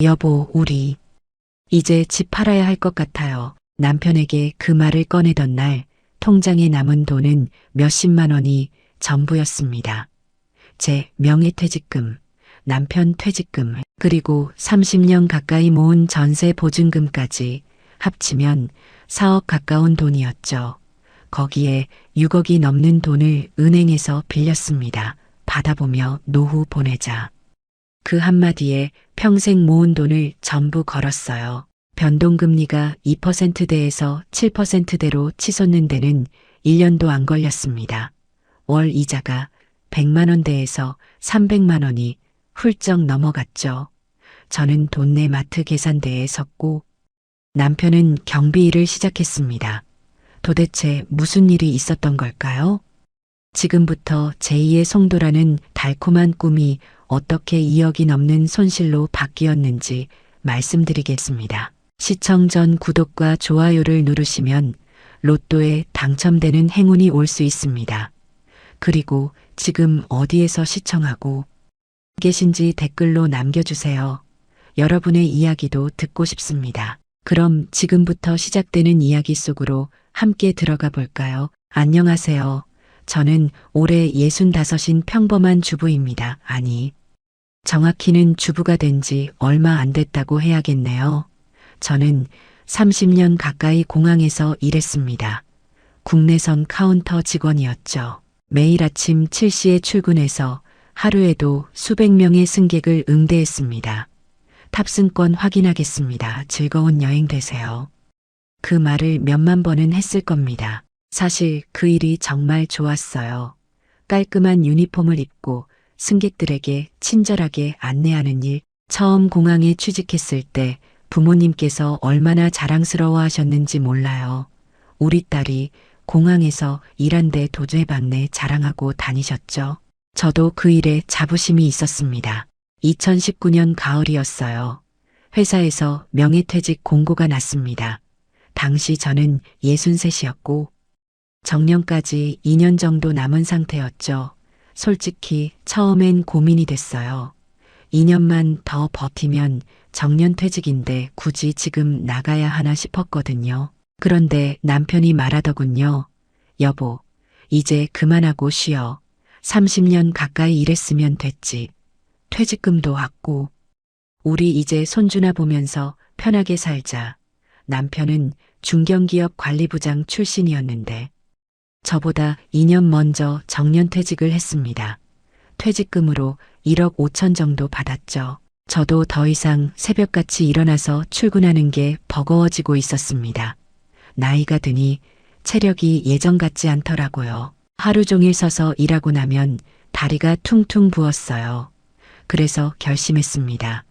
여보, 우리 이제 집 팔아야 할 것 같아요. 남편에게 그 말을 꺼내던 날 통장에 남은 돈은 몇십만 원이 전부였습니다. 제 명예퇴직금, 남편 퇴직금, 그리고 30년 가까이 모은 전세 보증금까지 합치면 4억 가까운 돈이었죠. 거기에 6억이 넘는 돈을 은행에서 빌렸습니다. 받아보며 노후 보내자. 그 한마디에 평생 모은 돈을 전부 걸었어요. 변동금리가 2%대에서 7%대로 치솟는 데는 1년도 안 걸렸습니다. 월 이자가 100만 원대에서 300만 원이 훌쩍 넘어갔죠. 저는 돈내 마트 계산대에 섰고 남편은 경비 일을 시작했습니다. 도대체 무슨 일이 있었던 걸까요? 지금부터 제2의 송도라는 달콤한 꿈이 어떻게 2억이 넘는 손실로 바뀌었는지 말씀드리겠습니다. 시청 전 구독과 좋아요를 누르시면 로또에 당첨되는 행운이 올 수 있습니다. 그리고 지금 어디에서 시청하고 계신지 댓글로 남겨주세요. 여러분의 이야기도 듣고 싶습니다. 그럼 지금부터 시작되는 이야기 속으로 함께 들어가 볼까요? 안녕하세요. 저는 올해 65인 평범한 주부입니다. 아니, 정확히는 주부가 된 지 얼마 안 됐다고 해야겠네요. 저는 30년 가까이 공항에서 일했습니다. 국내선 카운터 직원이었죠. 매일 아침 7시에 출근해서 하루에도 수백 명의 승객을 응대했습니다. 탑승권 확인하겠습니다. 즐거운 여행 되세요. 그 말을 몇만 번은 했을 겁니다. 사실 그 일이 정말 좋았어요. 깔끔한 유니폼을 입고 승객들에게 친절하게 안내하는 일. 처음 공항에 취직했을 때 부모님께서 얼마나 자랑스러워 하셨는지 몰라요. 우리 딸이 공항에서 일한데 도제받네 자랑하고 다니셨죠. 저도 그 일에 자부심이 있었습니다. 2019년 가을이었어요. 회사에서 명예퇴직 공고가 났습니다. 당시 저는 63이었고 정년까지 2년 정도 남은 상태였죠. 솔직히 처음엔 고민이 됐어요. 2년만 더 버티면 정년퇴직인데 굳이 지금 나가야 하나 싶었거든요. 그런데 남편이 말하더군요. 여보, 이제 그만하고 쉬어. 30년 가까이 일했으면 됐지. 퇴직금도 왔고. 우리 이제 손주나 보면서 편하게 살자. 남편은 중견기업 관리부장 출신이었는데 저보다 2년 먼저 정년퇴직을 했습니다. 퇴직금으로 1억 5천 정도 받았죠. 저도 더 이상 새벽같이 일어나서 출근하는 게 버거워지고 있었습니다. 나이가 드니 체력이 예전 같지 않더라고요. 하루 종일 서서 일하고 나면 다리가 퉁퉁 부었어요. 그래서 결심했습니다.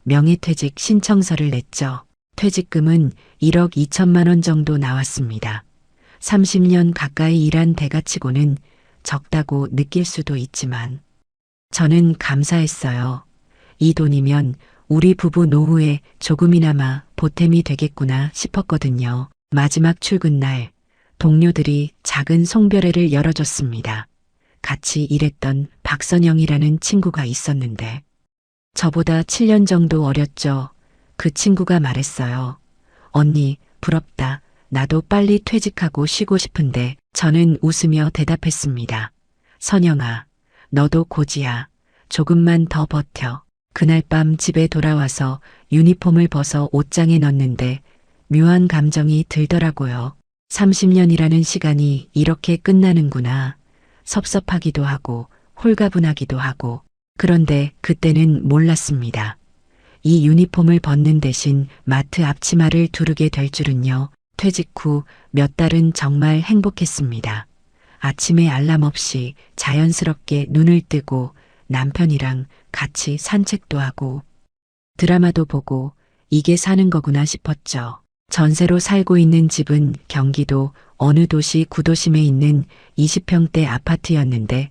명예퇴직 신청서를 냈죠. 퇴직금은 1억 2천만 원 정도 나왔습니다. 30년 가까이 일한 대가치고는 적다고 느낄 수도 있지만 저는 감사했어요. 이 돈이면 우리 부부 노후에 조금이나마 보탬이 되겠구나 싶었거든요. 마지막 출근 날 동료들이 작은 송별회를 열어줬습니다. 같이 일했던 박선영이라는 친구가 있었는데 저보다 7년 정도 어렸죠. 그 친구가 말했어요. 언니, 부럽다. 나도 빨리 퇴직하고 쉬고 싶은데 저는 웃으며 대답했습니다. 선영아, 너도 고지야. 조금만 더 버텨. 그날 밤 집에 돌아와서 유니폼을 벗어 옷장에 넣는데 묘한 감정이 들더라고요. 30년이라는 시간이 이렇게 끝나는구나. 섭섭하기도 하고 홀가분하기도 하고. 그런데 그때는 몰랐습니다. 이 유니폼을 벗는 대신 마트 앞치마를 두르게 될 줄은요. 퇴직 후 몇 달은 정말 행복했습니다. 아침에 알람 없이 자연스럽게 눈을 뜨고 남편이랑 같이 산책도 하고 드라마도 보고 이게 사는 거구나 싶었죠. 전세로 살고 있는 집은 경기도 어느 도시 구도심에 있는 20평대 아파트였는데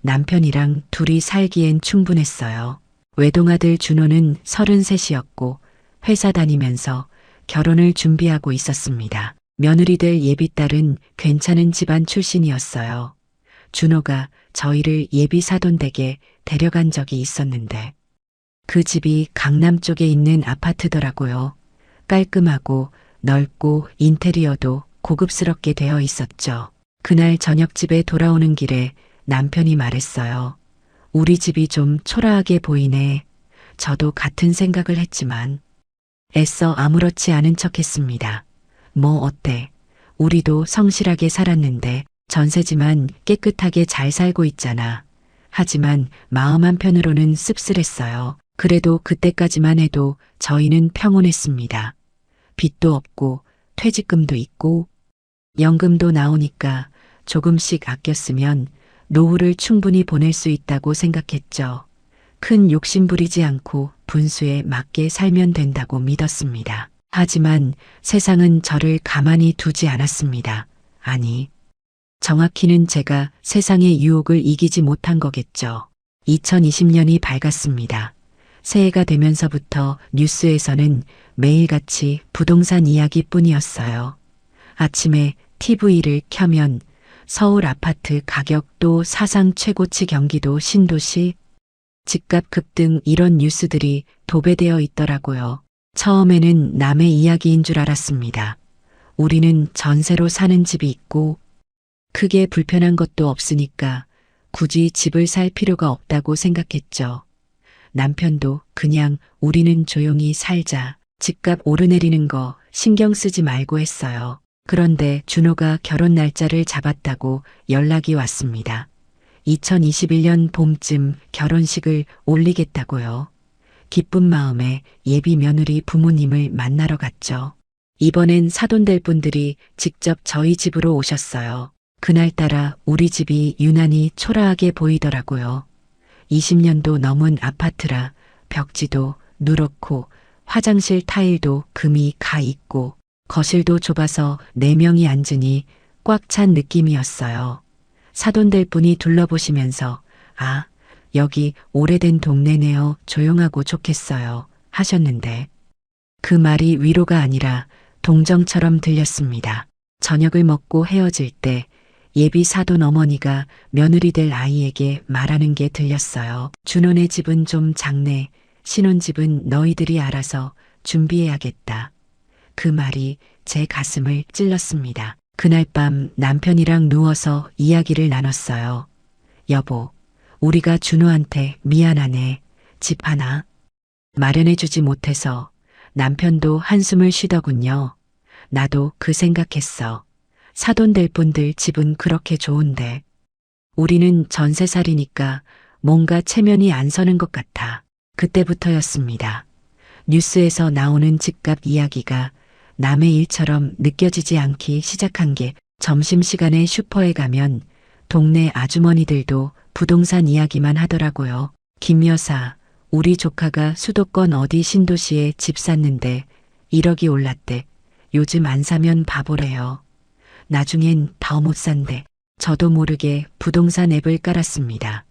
남편이랑 둘이 살기엔 충분했어요. 외동아들 준호는 33이었고 회사 다니면서 결혼을 준비하고 있었습니다. 며느리 될 예비딸은 괜찮은 집안 출신이었어요. 준호가 저희를 예비 사돈댁에 데려간 적이 있었는데 그 집이 강남 쪽에 있는 아파트더라고요. 깔끔하고 넓고 인테리어도 고급스럽게 되어 있었죠. 그날 저녁 집에 돌아오는 길에 남편이 말했어요. 우리 집이 좀 초라하게 보이네. 저도 같은 생각을 했지만 애써 아무렇지 않은 척 했습니다. 뭐 어때? 우리도 성실하게 살았는데 전세지만 깨끗하게 잘 살고 있잖아. 하지만 마음 한편으로는 씁쓸했어요. 그래도 그때까지만 해도 저희는 평온했습니다. 빚도 없고 퇴직금도 있고 연금도 나오니까 조금씩 아꼈으면 노후를 충분히 보낼 수 있다고 생각했죠. 큰 욕심 부리지 않고 분수에 맞게 살면 된다고 믿었습니다. 하지만 세상은 저를 가만히 두지 않았습니다. 아니, 정확히는 제가 세상의 유혹을 이기지 못한 거겠죠. 2020년이 밝았습니다. 새해가 되면서부터 뉴스에서는 매일같이 부동산 이야기뿐이었어요. 아침에 TV를 켜면 서울 아파트 가격 또 사상 최고치 경기도 신도시 집값 급등 이런 뉴스들이 도배되어 있더라고요. 처음에는 남의 이야기인 줄 알았습니다. 우리는 전세로 사는 집이 있고 크게 불편한 것도 없으니까 굳이 집을 살 필요가 없다고 생각했죠. 남편도 그냥 우리는 조용히 살자. 집값 오르내리는 거 신경 쓰지 말고 했어요. 그런데 준호가 결혼 날짜를 잡았다고 연락이 왔습니다. 2021년 봄쯤 결혼식을 올리겠다고요. 기쁜 마음에 예비 며느리 부모님을 만나러 갔죠. 이번엔 사돈될 분들이 직접 저희 집으로 오셨어요. 그날따라 우리 집이 유난히 초라하게 보이더라고요. 20년도 넘은 아파트라 벽지도 누렇고 화장실 타일도 금이 가 있고 거실도 좁아서 4명이 앉으니 꽉 찬 느낌이었어요. 사돈될 분이 둘러보시면서 아, 여기 오래된 동네네요. 조용하고 좋겠어요. 하셨는데 그 말이 위로가 아니라 동정처럼 들렸습니다. 저녁을 먹고 헤어질 때 예비 사돈 어머니가 며느리 될 아이에게 말하는 게 들렸어요. 준호네 집은 좀 작네. 신혼집은 너희들이 알아서 준비해야겠다. 그 말이 제 가슴을 찔렀습니다. 그날 밤 남편이랑 누워서 이야기를 나눴어요. 여보, 우리가 준호한테 미안하네. 집 하나 마련해주지 못해서. 남편도 한숨을 쉬더군요. 나도 그 생각했어. 사돈될 분들 집은 그렇게 좋은데 우리는 전세살이니까 뭔가 체면이 안 서는 것 같아. 그때부터였습니다. 뉴스에서 나오는 집값 이야기가 남의 일처럼 느껴지지 않기 시작한 게 점심시간에 슈퍼에 가면 동네 아주머니들도 부동산 이야기만 하더라고요. 김 여사, 우리 조카가 수도권 어디 신도시에 집 샀는데 1억이 올랐대. 요즘 안 사면 바보래요. 나중엔 더 못 산대. 저도 모르게 부동산 앱을 깔았습니다.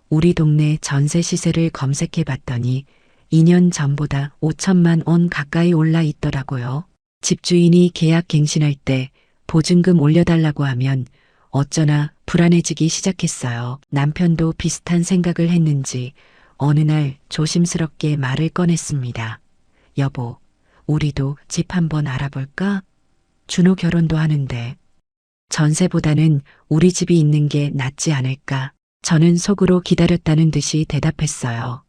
우리 동네 전세 시세를 검색해 봤더니 2년 전보다 5천만 원 가까이 올라 있더라고요. 집주인이 계약 갱신할 때 보증금 올려달라고 하면 어쩌나 불안해지기 시작했어요. 남편도 비슷한 생각을 했는지 어느 날 조심스럽게 말을 꺼냈습니다. 여보, 우리도 집 한번 알아볼까? 준호 결혼도 하는데 전세보다는 우리 집이 있는 게 낫지 않을까? 저는 속으로 기다렸다는 듯이 대답했어요.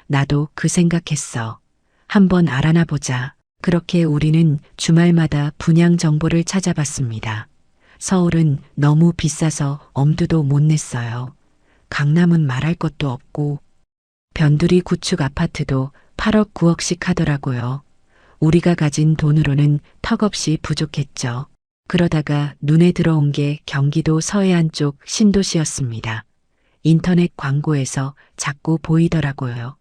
나도 그 생각했어. 한번 알아나 보자. 그렇게 우리는 주말마다 분양 정보를 찾아봤습니다. 서울은 너무 비싸서 엄두도 못 냈어요. 강남은 말할 것도 없고 변두리 구축 아파트도 8억 9억씩 하더라고요. 우리가 가진 돈으로는 턱없이 부족했죠. 그러다가 눈에 들어온 게 경기도 서해안 쪽 신도시였습니다. 인터넷 광고에서 자꾸 보이더라고요.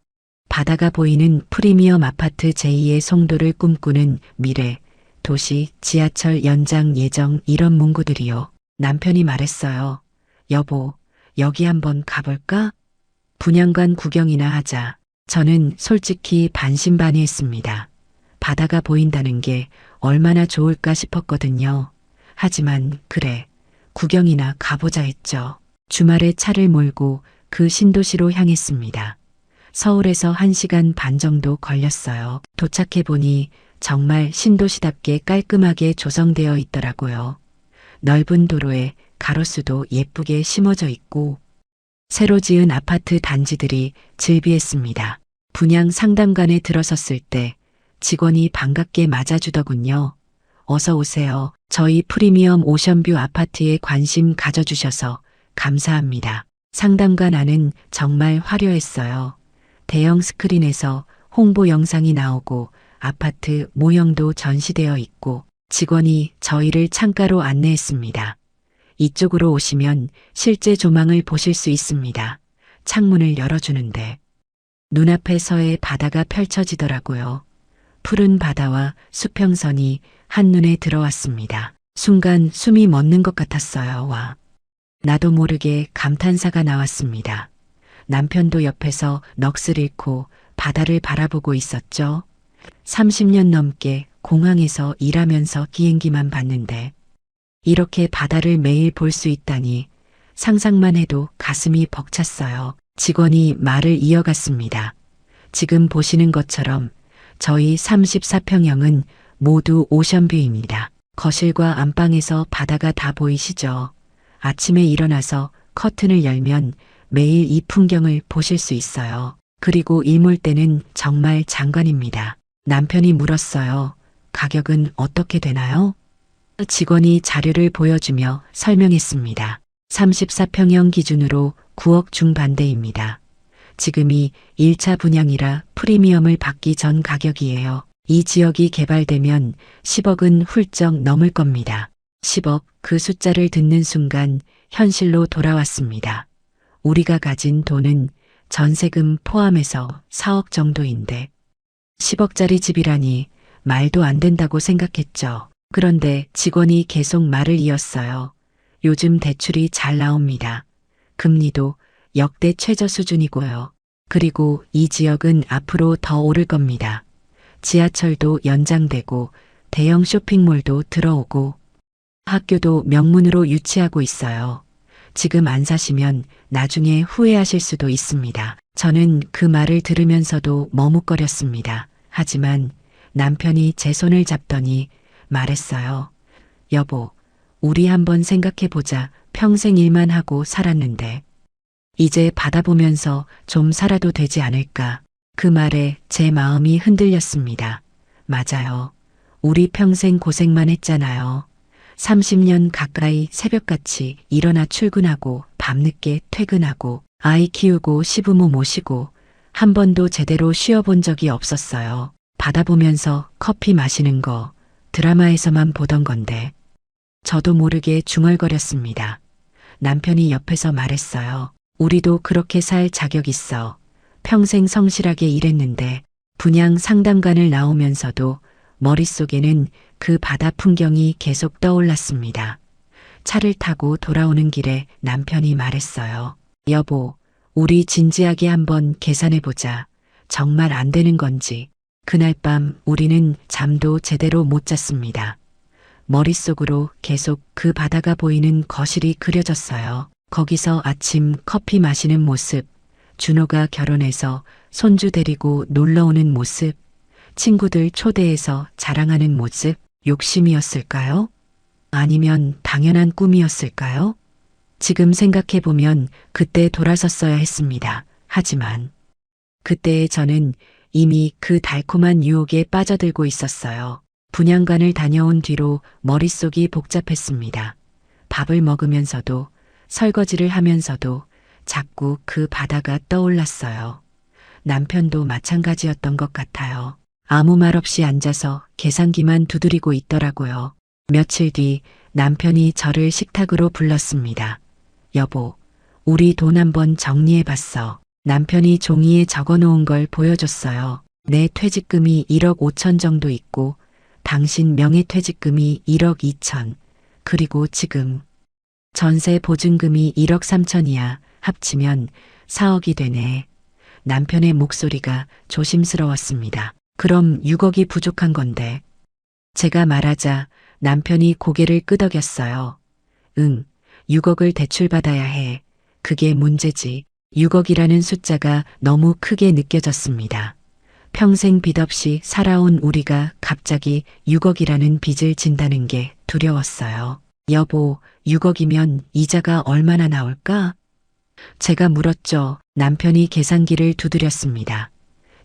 바다가 보이는 프리미엄 아파트 제2의 송도를 꿈꾸는 미래, 도시, 지하철 연장 예정 이런 문구들이요. 남편이 말했어요. 여보, 여기 한번 가볼까? 분양관 구경이나 하자. 저는 솔직히 반신반의했습니다. 바다가 보인다는 게 얼마나 좋을까 싶었거든요. 하지만 그래, 구경이나 가보자 했죠. 주말에 차를 몰고 그 신도시로 향했습니다. 서울에서 1시간 반 정도 걸렸어요. 도착해보니 정말 신도시답게 깔끔하게 조성되어 있더라고요. 넓은 도로에 가로수도 예쁘게 심어져 있고 새로 지은 아파트 단지들이 즐비했습니다. 분양 상담관에 들어섰을 때 직원이 반갑게 맞아주더군요. 어서 오세요. 저희 프리미엄 오션뷰 아파트에 관심 가져주셔서 감사합니다. 상담관 안은 정말 화려했어요. 대형 스크린에서 홍보 영상이 나오고 아파트 모형도 전시되어 있고 직원이 저희를 창가로 안내했습니다. 이쪽으로 오시면 실제 조망을 보실 수 있습니다. 창문을 열어주는데 눈앞에 서해 바다가 펼쳐지더라고요. 푸른 바다와 수평선이 한눈에 들어왔습니다. 순간 숨이 멎는 것 같았어요. 와. 나도 모르게 감탄사가 나왔습니다. 남편도 옆에서 넋을 잃고 바다를 바라보고 있었죠. 30년 넘게 공항에서 일하면서 비행기만 봤는데 이렇게 바다를 매일 볼 수 있다니 상상만 해도 가슴이 벅찼어요. 직원이 말을 이어갔습니다. 지금 보시는 것처럼 저희 34평형은 모두 오션뷰입니다. 거실과 안방에서 바다가 다 보이시죠? 아침에 일어나서 커튼을 열면 매일 이 풍경을 보실 수 있어요. 그리고 일몰 때는 정말 장관입니다. 남편이 물었어요. 가격은 어떻게 되나요? 직원이 자료를 보여주며 설명했습니다. 34평형 기준으로 9억 중반대입니다. 지금이 1차 분양이라 프리미엄을 받기 전 가격이에요. 이 지역이 개발되면 10억은 훌쩍 넘을 겁니다. 10억, 그 숫자를 듣는 순간 현실로 돌아왔습니다. 우리가 가진 돈은 전세금 포함해서 4억 정도인데 10억짜리 집이라니 말도 안 된다고 생각했죠. 그런데 직원이 계속 말을 이었어요. 요즘 대출이 잘 나옵니다. 금리도 역대 최저 수준이고요. 그리고 이 지역은 앞으로 더 오를 겁니다. 지하철도 연장되고 대형 쇼핑몰도 들어오고 학교도 명문으로 유치하고 있어요. 지금 안 사시면 나중에 후회하실 수도 있습니다. 저는 그 말을 들으면서도 머뭇거렸습니다. 하지만 남편이 제 손을 잡더니 말했어요. 여보, 우리 한번 생각해보자. 평생 일만 하고 살았는데 이제 받아보면서 좀 살아도 되지 않을까. 그 말에 제 마음이 흔들렸습니다. 맞아요. 우리 평생 고생만 했잖아요. 30년 가까이 새벽같이 일어나 출근하고 밤늦게 퇴근하고 아이 키우고 시부모 모시고 한 번도 제대로 쉬어본 적이 없었어요. 받아보면서 커피 마시는 거 드라마에서만 보던 건데 저도 모르게 중얼거렸습니다. 남편이 옆에서 말했어요. 우리도 그렇게 살 자격 있어. 평생 성실하게 일했는데 분양 상담관을 나오면서도 머릿속에는 그 바다 풍경이 계속 떠올랐습니다. 차를 타고 돌아오는 길에 남편이 말했어요. 여보, 우리 진지하게 한번 계산해보자. 정말 안 되는 건지. 그날 밤 우리는 잠도 제대로 못 잤습니다. 머릿속으로 계속 그 바다가 보이는 거실이 그려졌어요. 거기서 아침 커피 마시는 모습, 준호가 결혼해서 손주 데리고 놀러 오는 모습, 친구들 초대해서 자랑하는 모습, 욕심이었을까요? 아니면 당연한 꿈이었을까요? 지금 생각해보면 그때 돌아섰어야 했습니다. 하지만 그때의 저는 이미 그 달콤한 유혹에 빠져들고 있었어요. 분양관을 다녀온 뒤로 머릿속이 복잡했습니다. 밥을 먹으면서도 설거지를 하면서도 자꾸 그 바다가 떠올랐어요. 남편도 마찬가지였던 것 같아요. 아무 말 없이 앉아서 계산기만 두드리고 있더라고요. 며칠 뒤 남편이 저를 식탁으로 불렀습니다. 여보, 우리 돈 한번 정리해봤어. 남편이 종이에 적어놓은 걸 보여줬어요. 내 퇴직금이 1억 5천 정도 있고 당신 명예퇴직금이 1억 2천, 그리고 지금 전세 보증금이 1억 3천이야. 합치면 4억이 되네. 남편의 목소리가 조심스러웠습니다. 그럼 6억이 부족한 건데. 제가 말하자 남편이 고개를 끄덕였어요. 응, 6억을 대출받아야 해. 그게 문제지. 6억이라는 숫자가 너무 크게 느껴졌습니다. 평생 빚 없이 살아온 우리가 갑자기 6억이라는 빚을 진다는 게 두려웠어요. 여보, 6억이면 이자가 얼마나 나올까? 제가 물었죠. 남편이 계산기를 두드렸습니다.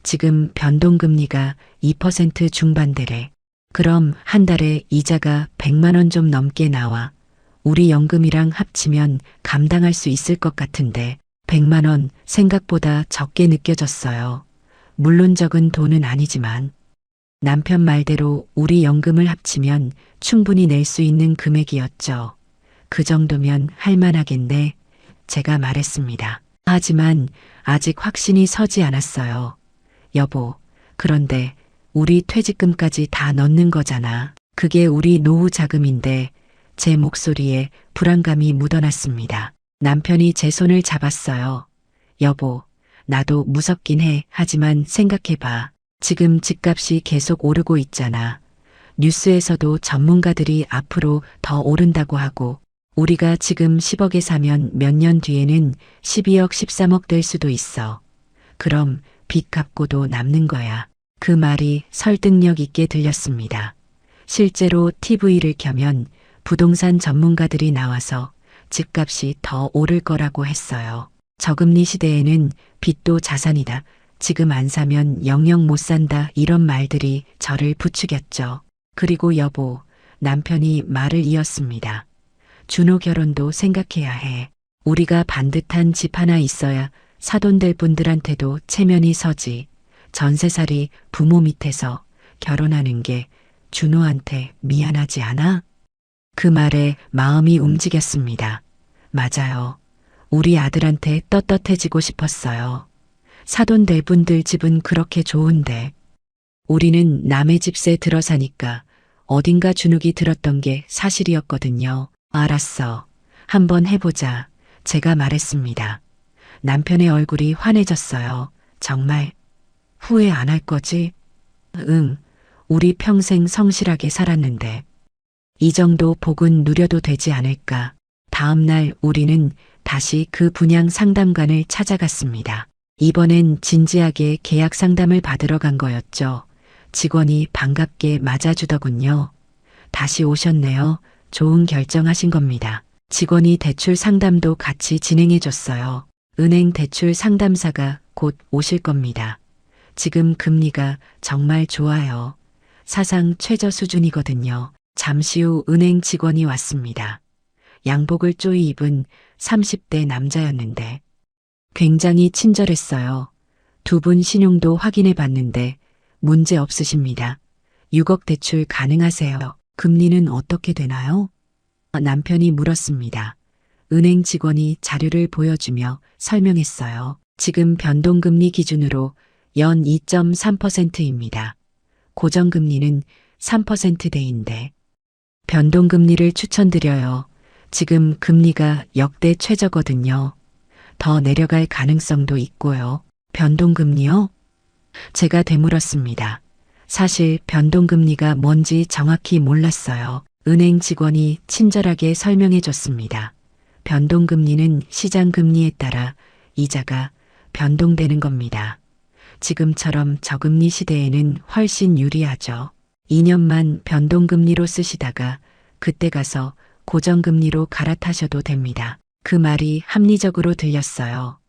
지금 변동금리가 2% 중반대래. 그럼 한 달에 이자가 100만 원 좀 넘게 나와. 우리 연금이랑 합치면 감당할 수 있을 것 같은데 100만 원 생각보다 적게 느껴졌어요. 물론 적은 돈은 아니지만 남편 말대로 우리 연금을 합치면 충분히 낼 수 있는 금액이었죠. 그 정도면 할만하겠네. 제가 말했습니다. 하지만 아직 확신이 서지 않았어요. 여보, 그런데 우리 퇴직금까지 다 넣는 거잖아. 그게 우리 노후 자금인데 제 목소리에 불안감이 묻어났습니다. 남편이 제 손을 잡았어요. 여보, 나도 무섭긴 해. 하지만 생각해봐. 지금 집값이 계속 오르고 있잖아. 뉴스에서도 전문가들이 앞으로 더 오른다고 하고 우리가 지금 10억에 사면 몇 년 뒤에는 12억, 13억 될 수도 있어. 그럼 빚 갚고도 남는 거야. 그 말이 설득력 있게 들렸습니다. 실제로 TV를 켜면 부동산 전문가들이 나와서 집값이 더 오를 거라고 했어요. 저금리 시대에는 빚도 자산이다. 지금 안 사면 영영 못 산다. 이런 말들이 저를 부추겼죠. 그리고 여보, 남편이 말을 이었습니다. 준호 결혼도 생각해야 해. 우리가 반듯한 집 하나 있어야 사돈될 분들한테도 체면이 서지. 전세살이 부모 밑에서 결혼하는 게 준호한테 미안하지 않아? 그 말에 마음이 움직였습니다. 맞아요. 우리 아들한테 떳떳해지고 싶었어요. 사돈될 분들 집은 그렇게 좋은데 우리는 남의 집세 들어 사니까 어딘가 주눅이 들었던 게 사실이었거든요. 알았어. 한번 해보자. 제가 말했습니다. 남편의 얼굴이 환해졌어요. 정말 후회 안 할 거지? 응. 우리 평생 성실하게 살았는데 이 정도 복은 누려도 되지 않을까. 다음 날 우리는 다시 그 분양 상담관을 찾아갔습니다. 이번엔 진지하게 계약 상담을 받으러 간 거였죠. 직원이 반갑게 맞아주더군요. 다시 오셨네요. 좋은 결정하신 겁니다. 직원이 대출 상담도 같이 진행해 줬어요. 은행 대출 상담사가 곧 오실 겁니다. 지금 금리가 정말 좋아요. 사상 최저 수준이거든요. 잠시 후 은행 직원이 왔습니다. 양복을 쪼이 입은 30대 남자였는데 굉장히 친절했어요. 두 분 신용도 확인해 봤는데 문제 없으십니다. 6억 대출 가능하세요. 금리는 어떻게 되나요? 남편이 물었습니다. 은행 직원이 자료를 보여주며 설명했어요. 지금 변동금리 기준으로 연 2.3%입니다. 고정금리는 3%대인데 변동금리를 추천드려요. 지금 금리가 역대 최저거든요. 더 내려갈 가능성도 있고요. 변동금리요? 제가 되물었습니다. 사실 변동금리가 뭔지 정확히 몰랐어요. 은행 직원이 친절하게 설명해 줬습니다. 변동금리는 시장금리에 따라 이자가 변동되는 겁니다. 지금처럼 저금리 시대에는 훨씬 유리하죠. 2년만 변동금리로 쓰시다가 그때 가서 고정금리로 갈아타셔도 됩니다. 그 말이 합리적으로 들렸어요.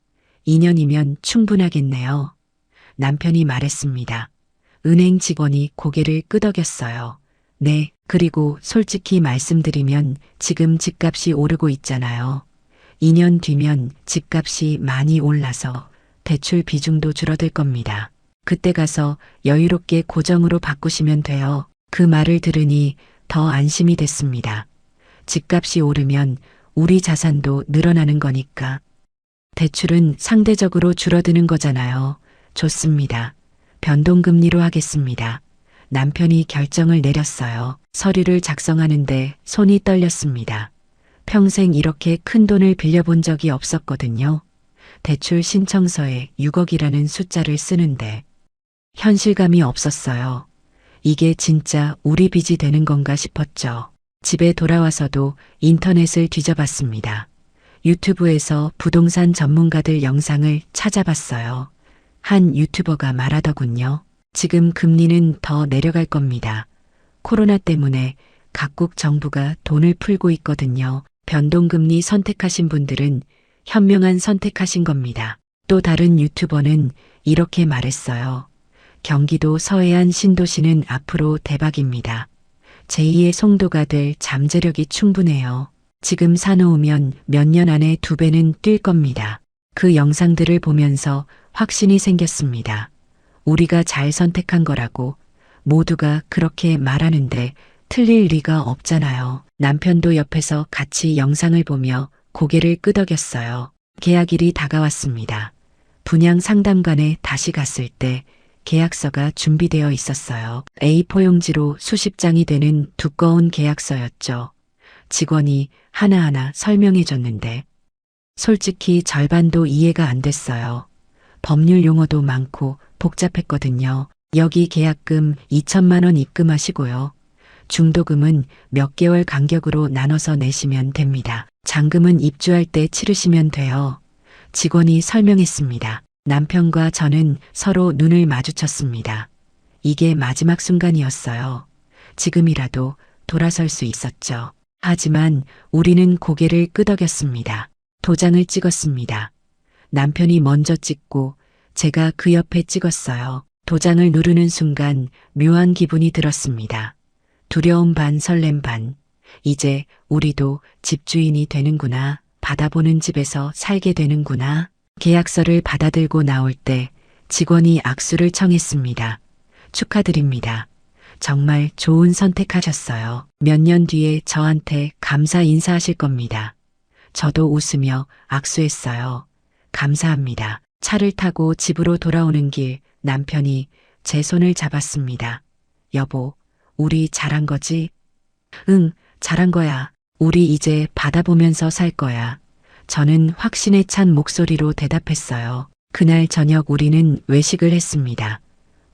2년이면 충분하겠네요. 남편이 말했습니다. 은행 직원이 고개를 끄덕였어요. 네, 그리고 솔직히 말씀드리면 지금 집값이 오르고 있잖아요. 2년 뒤면 집값이 많이 올라서 대출 비중도 줄어들 겁니다. 그때 가서 여유롭게 고정으로 바꾸시면 돼요. 그 말을 들으니 더 안심이 됐습니다. 집값이 오르면 우리 자산도 늘어나는 거니까. 대출은 상대적으로 줄어드는 거잖아요. 좋습니다. 변동금리로 하겠습니다. 남편이 결정을 내렸어요. 서류를 작성하는데 손이 떨렸습니다. 평생 이렇게 큰 돈을 빌려본 적이 없었거든요. 대출 신청서에 6억이라는 숫자를 쓰는데 현실감이 없었어요. 이게 진짜 우리 빚이 되는 건가 싶었죠. 집에 돌아와서도 인터넷을 뒤져봤습니다. 유튜브에서 부동산 전문가들 영상을 찾아봤어요. 한 유튜버가 말하더군요. 지금 금리는 더 내려갈 겁니다. 코로나 때문에 각국 정부가 돈을 풀고 있거든요. 변동금리 선택하신 분들은 현명한 선택하신 겁니다. 또 다른 유튜버는 이렇게 말했어요. 경기도 서해안 신도시는 앞으로 대박입니다. 제2의 송도가 될 잠재력이 충분해요. 지금 사놓으면 몇 년 안에 2배는 뛸 겁니다. 그 영상들을 보면서 확신이 생겼습니다. 우리가 잘 선택한 거라고 모두가 그렇게 말하는데 틀릴 리가 없잖아요. 남편도 옆에서 같이 영상을 보며 고개를 끄덕였어요. 계약일이 다가왔습니다. 분양 상담관에 다시 갔을 때 계약서가 준비되어 있었어요. A4 용지로 수십 장이 되는 두꺼운 계약서였죠. 직원이 하나하나 설명해 줬는데 솔직히 절반도 이해가 안 됐어요. 법률 용어도 많고 복잡했거든요. 여기 계약금 2천만 원 입금하시고요. 중도금은 몇 개월 간격으로 나눠서 내시면 됩니다. 잔금은 입주할 때 치르시면 돼요. 직원이 설명했습니다. 남편과 저는 서로 눈을 마주쳤습니다. 이게 마지막 순간이었어요. 지금이라도 돌아설 수 있었죠. 하지만 우리는 고개를 끄덕였습니다. 도장을 찍었습니다. 남편이 먼저 찍고 제가 그 옆에 찍었어요. 도장을 누르는 순간 묘한 기분이 들었습니다. 두려움 반 설렘 반. 이제 우리도 집주인이 되는구나. 받아보는 집에서 살게 되는구나. 계약서를 받아들고 나올 때 직원이 악수를 청했습니다. 축하드립니다. 정말 좋은 선택하셨어요. 몇 년 뒤에 저한테 감사 인사하실 겁니다. 저도 웃으며 악수했어요. 감사합니다. 차를 타고 집으로 돌아오는 길 남편이 제 손을 잡았습니다. 여보, 우리 잘한 거지? 응, 잘한 거야. 우리 이제 받아보면서 살 거야. 저는 확신에 찬 목소리로 대답했어요. 그날 저녁 우리는 외식을 했습니다.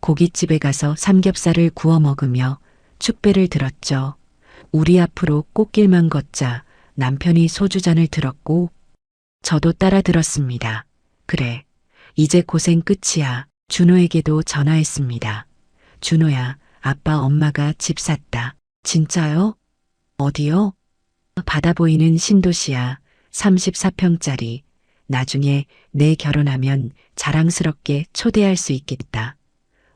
고깃집에 가서 삼겹살을 구워 먹으며 축배를 들었죠. 우리 앞으로 꽃길만 걷자. 남편이 소주잔을 들었고 저도 따라 들었습니다. 그래, 이제 고생 끝이야. 준호에게도 전화했습니다. 준호야, 아빠 엄마가 집 샀다. 진짜요? 어디요? 바다 보이는 신도시야. 34평짜리. 나중에 내 결혼하면 자랑스럽게 초대할 수 있겠다.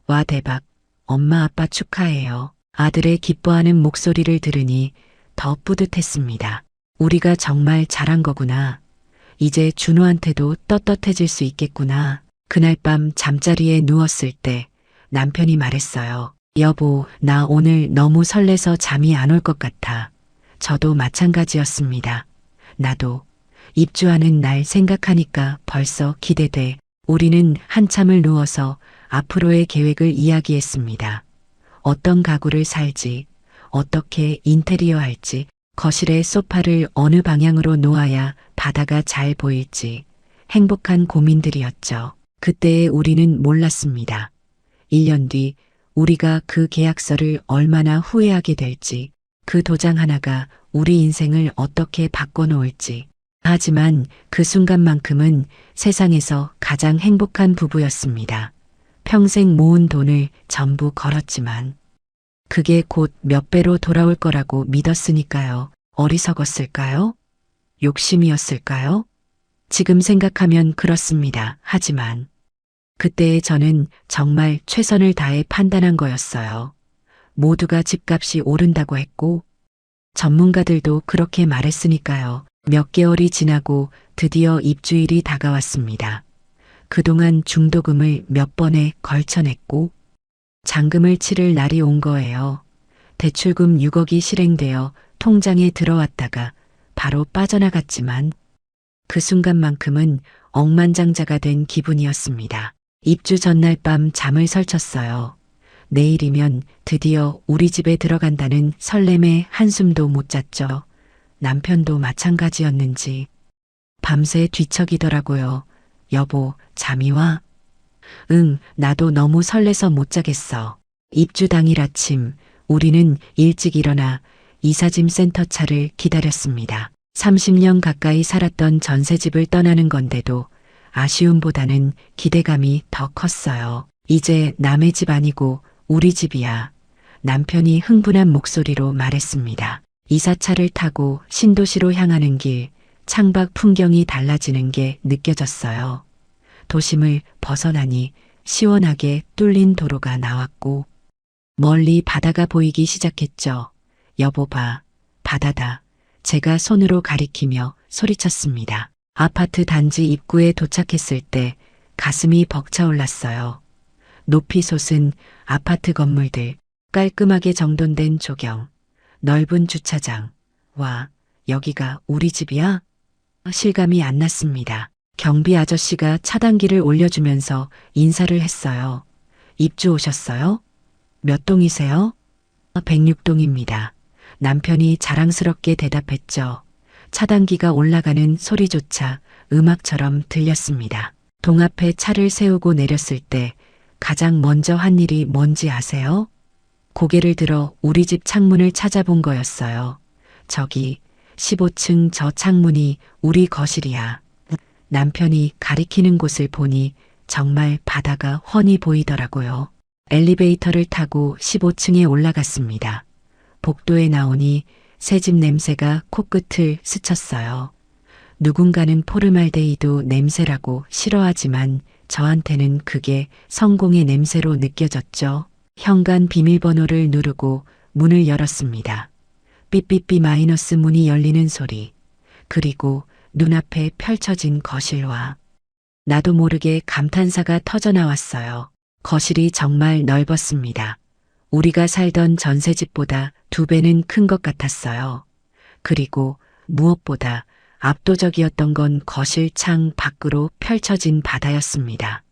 와 대박. 엄마 아빠 축하해요. 아들의 기뻐하는 목소리를 들으니 더 뿌듯했습니다. 우리가 정말 잘한 거구나. 이제 준호한테도 떳떳해질 수 있겠구나. 그날 밤 잠자리에 누웠을 때 남편이 말했어요. 여보, 나 오늘 너무 설레서 잠이 안 올 것 같아. 저도 마찬가지였습니다. 나도 입주하는 날 생각하니까 벌써 기대돼. 우리는 한참을 누워서 앞으로의 계획을 이야기했습니다. 어떤 가구를 살지, 어떻게 인테리어 할지, 거실에 소파를 어느 방향으로 놓아야 바다가 잘 보일지, 행복한 고민들이었죠. 그때의 우리는 몰랐습니다. 1년 뒤 우리가 그 계약서를 얼마나 후회하게 될지, 그 도장 하나가 우리 인생을 어떻게 바꿔놓을지. 하지만 그 순간만큼은 세상에서 가장 행복한 부부였습니다. 평생 모은 돈을 전부 걸었지만 그게 곧 몇 배로 돌아올 거라고 믿었으니까요. 어리석었을까요? 욕심이었을까요? 지금 생각하면 그렇습니다. 하지만 그때의 저는 정말 최선을 다해 판단한 거였어요. 모두가 집값이 오른다고 했고 전문가들도 그렇게 말했으니까요. 몇 개월이 지나고 드디어 입주일이 다가왔습니다. 그동안 중도금을 몇 번에 걸쳐 냈고 잔금을 치를 날이 온 거예요. 대출금 6억이 실행되어 통장에 들어왔다가 바로 빠져나갔지만 그 순간만큼은 억만장자가 된 기분이었습니다. 입주 전날 밤 잠을 설쳤어요. 내일이면 드디어 우리 집에 들어간다는 설렘에 한숨도 못 잤죠. 남편도 마찬가지였는지 밤새 뒤척이더라고요. 여보, 잠이 와? 응, 나도 너무 설레서 못 자겠어. 입주 당일 아침 우리는 일찍 일어나 이사짐 센터 차를 기다렸습니다. 30년 가까이 살았던 전셋집을 떠나는 건데도 아쉬움보다는 기대감이 더 컸어요. 이제 남의 집 아니고 우리 집이야. 남편이 흥분한 목소리로 말했습니다. 이사차를 타고 신도시로 향하는 길, 창밖 풍경이 달라지는 게 느껴졌어요. 도심을 벗어나니 시원하게 뚫린 도로가 나왔고 멀리 바다가 보이기 시작했죠. 여보 봐, 바다다. 제가 손으로 가리키며 소리쳤습니다. 아파트 단지 입구에 도착했을 때 가슴이 벅차올랐어요. 높이 솟은 아파트 건물들, 깔끔하게 정돈된 조경, 넓은 주차장. 와, 여기가 우리 집이야? 실감이 안 났습니다. 경비 아저씨가 차단기를 올려주면서 인사를 했어요. 입주 오셨어요? 몇 동이세요? 106동입니다. 남편이 자랑스럽게 대답했죠. 차단기가 올라가는 소리조차 음악처럼 들렸습니다. 동 앞에 차를 세우고 내렸을 때 가장 먼저 한 일이 뭔지 아세요? 고개를 들어 우리 집 창문을 찾아본 거였어요. 저기 15층 저 창문이 우리 거실이야. 남편이 가리키는 곳을 보니 정말 바다가 훤히 보이더라고요. 엘리베이터를 타고 15층에 올라갔습니다. 복도에 나오니 새집 냄새가 코끝을 스쳤어요. 누군가는 포르말데히드 냄새라고 싫어하지만 저한테는 그게 성공의 냄새로 느껴졌죠. 현관 비밀번호를 누르고 문을 열었습니다. 삐삐삐 마이너스 문이 열리는 소리. 그리고 눈앞에 펼쳐진 거실과 나도 모르게 감탄사가 터져나왔어요. 거실이 정말 넓었습니다. 우리가 살던 전세집보다 2배는 큰 것 같았어요. 그리고 무엇보다 압도적이었던 건 거실 창 밖으로 펼쳐진 바다였습니다.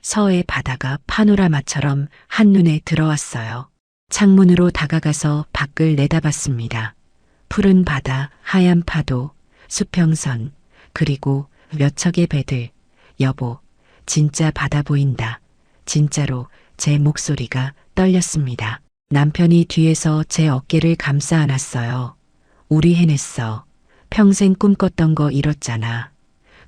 서해 바다가 파노라마처럼 한눈에 들어왔어요. 창문으로 다가가서 밖을 내다봤습니다. 푸른 바다, 하얀 파도, 수평선, 그리고 몇 척의 배들. 여보, 진짜 바다 보인다. 진짜로 제 목소리가 떨렸습니다. 남편이 뒤에서 제 어깨를 감싸 안았어요. 우리 해냈어. 평생 꿈꿨던 거 이뤘잖아.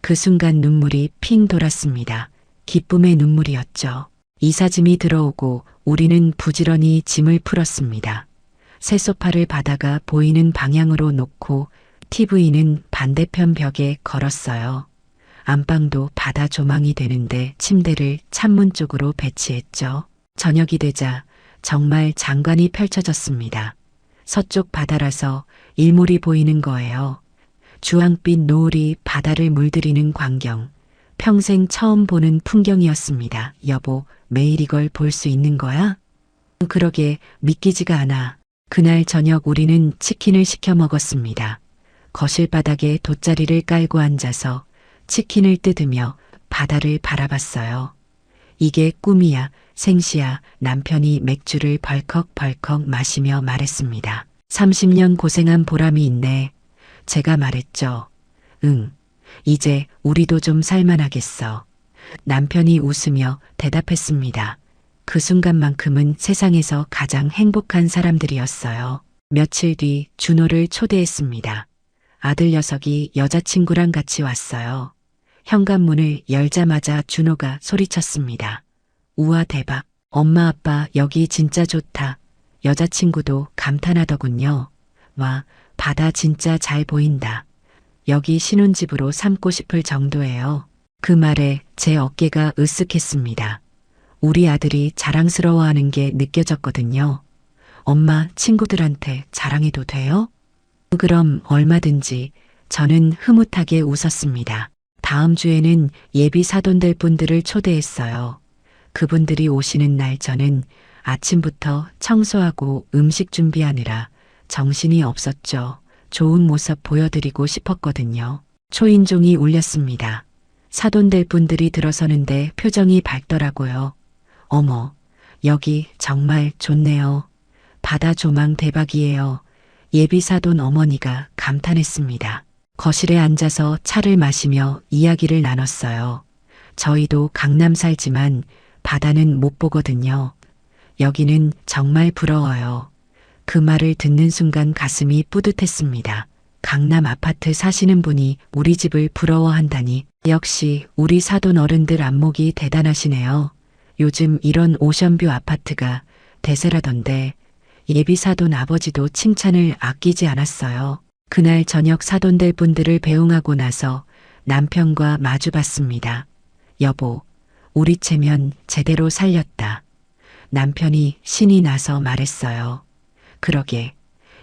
그 순간 눈물이 핑 돌았습니다. 기쁨의 눈물이었죠. 이삿짐이 들어오고 우리는 부지런히 짐을 풀었습니다. 새 소파를 바다가 보이는 방향으로 놓고 TV는 반대편 벽에 걸었어요. 안방도 바다 조망이 되는데 침대를 창문 쪽으로 배치했죠. 저녁이 되자 정말 장관이 펼쳐졌습니다. 서쪽 바다라서 일몰이 보이는 거예요. 주황빛 노을이 바다를 물들이는 광경. 평생 처음 보는 풍경이었습니다. 여보, 매일 이걸 볼 수 있는 거야? 그러게 믿기지가 않아. 그날 저녁 우리는 치킨을 시켜 먹었습니다. 거실 바닥에 돗자리를 깔고 앉아서 치킨을 뜯으며 바다를 바라봤어요. 이게 꿈이야, 생시야. 남편이 맥주를 벌컥벌컥 마시며 말했습니다. 30년 고생한 보람이 있네. 제가 말했죠. 응, 이제 우리도 좀 살만하겠어. 남편이 웃으며 대답했습니다. 그 순간만큼은 세상에서 가장 행복한 사람들이었어요. 며칠 뒤 준호를 초대했습니다. 아들 녀석이 여자친구랑 같이 왔어요. 현관문을 열자마자 준호가 소리쳤습니다. 우와 대박. 엄마 아빠 여기 진짜 좋다. 여자친구도 감탄하더군요. 와, 바다 진짜 잘 보인다. 여기 신혼집으로 삼고 싶을 정도예요. 그 말에 제 어깨가 으쓱했습니다. 우리 아들이 자랑스러워하는 게 느껴졌거든요. 엄마, 친구들한테 자랑해도 돼요? 그럼 얼마든지. 저는 흐뭇하게 웃었습니다. 다음 주에는 예비 사돈될 분들을 초대했어요. 그분들이 오시는 날 저는 아침부터 청소하고 음식 준비하느라 정신이 없었죠. 좋은 모습 보여드리고 싶었거든요. 초인종이 울렸습니다. 사돈될 분들이 들어서는데 표정이 밝더라고요. 어머, 여기 정말 좋네요. 바다 조망 대박이에요. 예비 사돈 어머니가 감탄했습니다. 거실에 앉아서 차를 마시며 이야기를 나눴어요. 저희도 강남 살지만 바다는 못 보거든요. 여기는 정말 부러워요. 그 말을 듣는 순간 가슴이 뿌듯했습니다. 강남 아파트 사시는 분이 우리 집을 부러워한다니. 역시 우리 사돈 어른들 안목이 대단하시네요. 요즘 이런 오션뷰 아파트가 대세라던데 예비 사돈 아버지도 칭찬을 아끼지 않았어요. 그날 저녁 사돈들 분들을 배웅하고 나서 남편과 마주봤습니다. 여보, 우리 체면 제대로 살렸다. 남편이 신이 나서 말했어요. 그러게,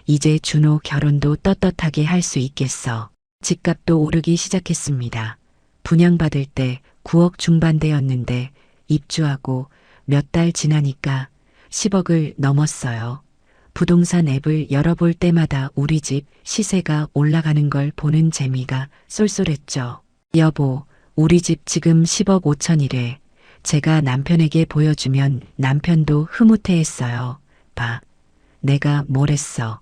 이제 준호 결혼도 떳떳하게 할 수 있겠어. 집값도 오르기 시작했습니다. 분양받을 때 9억 중반대였는데 입주하고 몇 달 지나니까 10억을 넘었어요. 부동산 앱을 열어볼 때마다 우리 집 시세가 올라가는 걸 보는 재미가 쏠쏠했죠. 여보, 우리 집 지금 10억 5천이래. 제가 남편에게 보여주면 남편도 흐뭇해했어요. 봐, 내가 뭘 했어.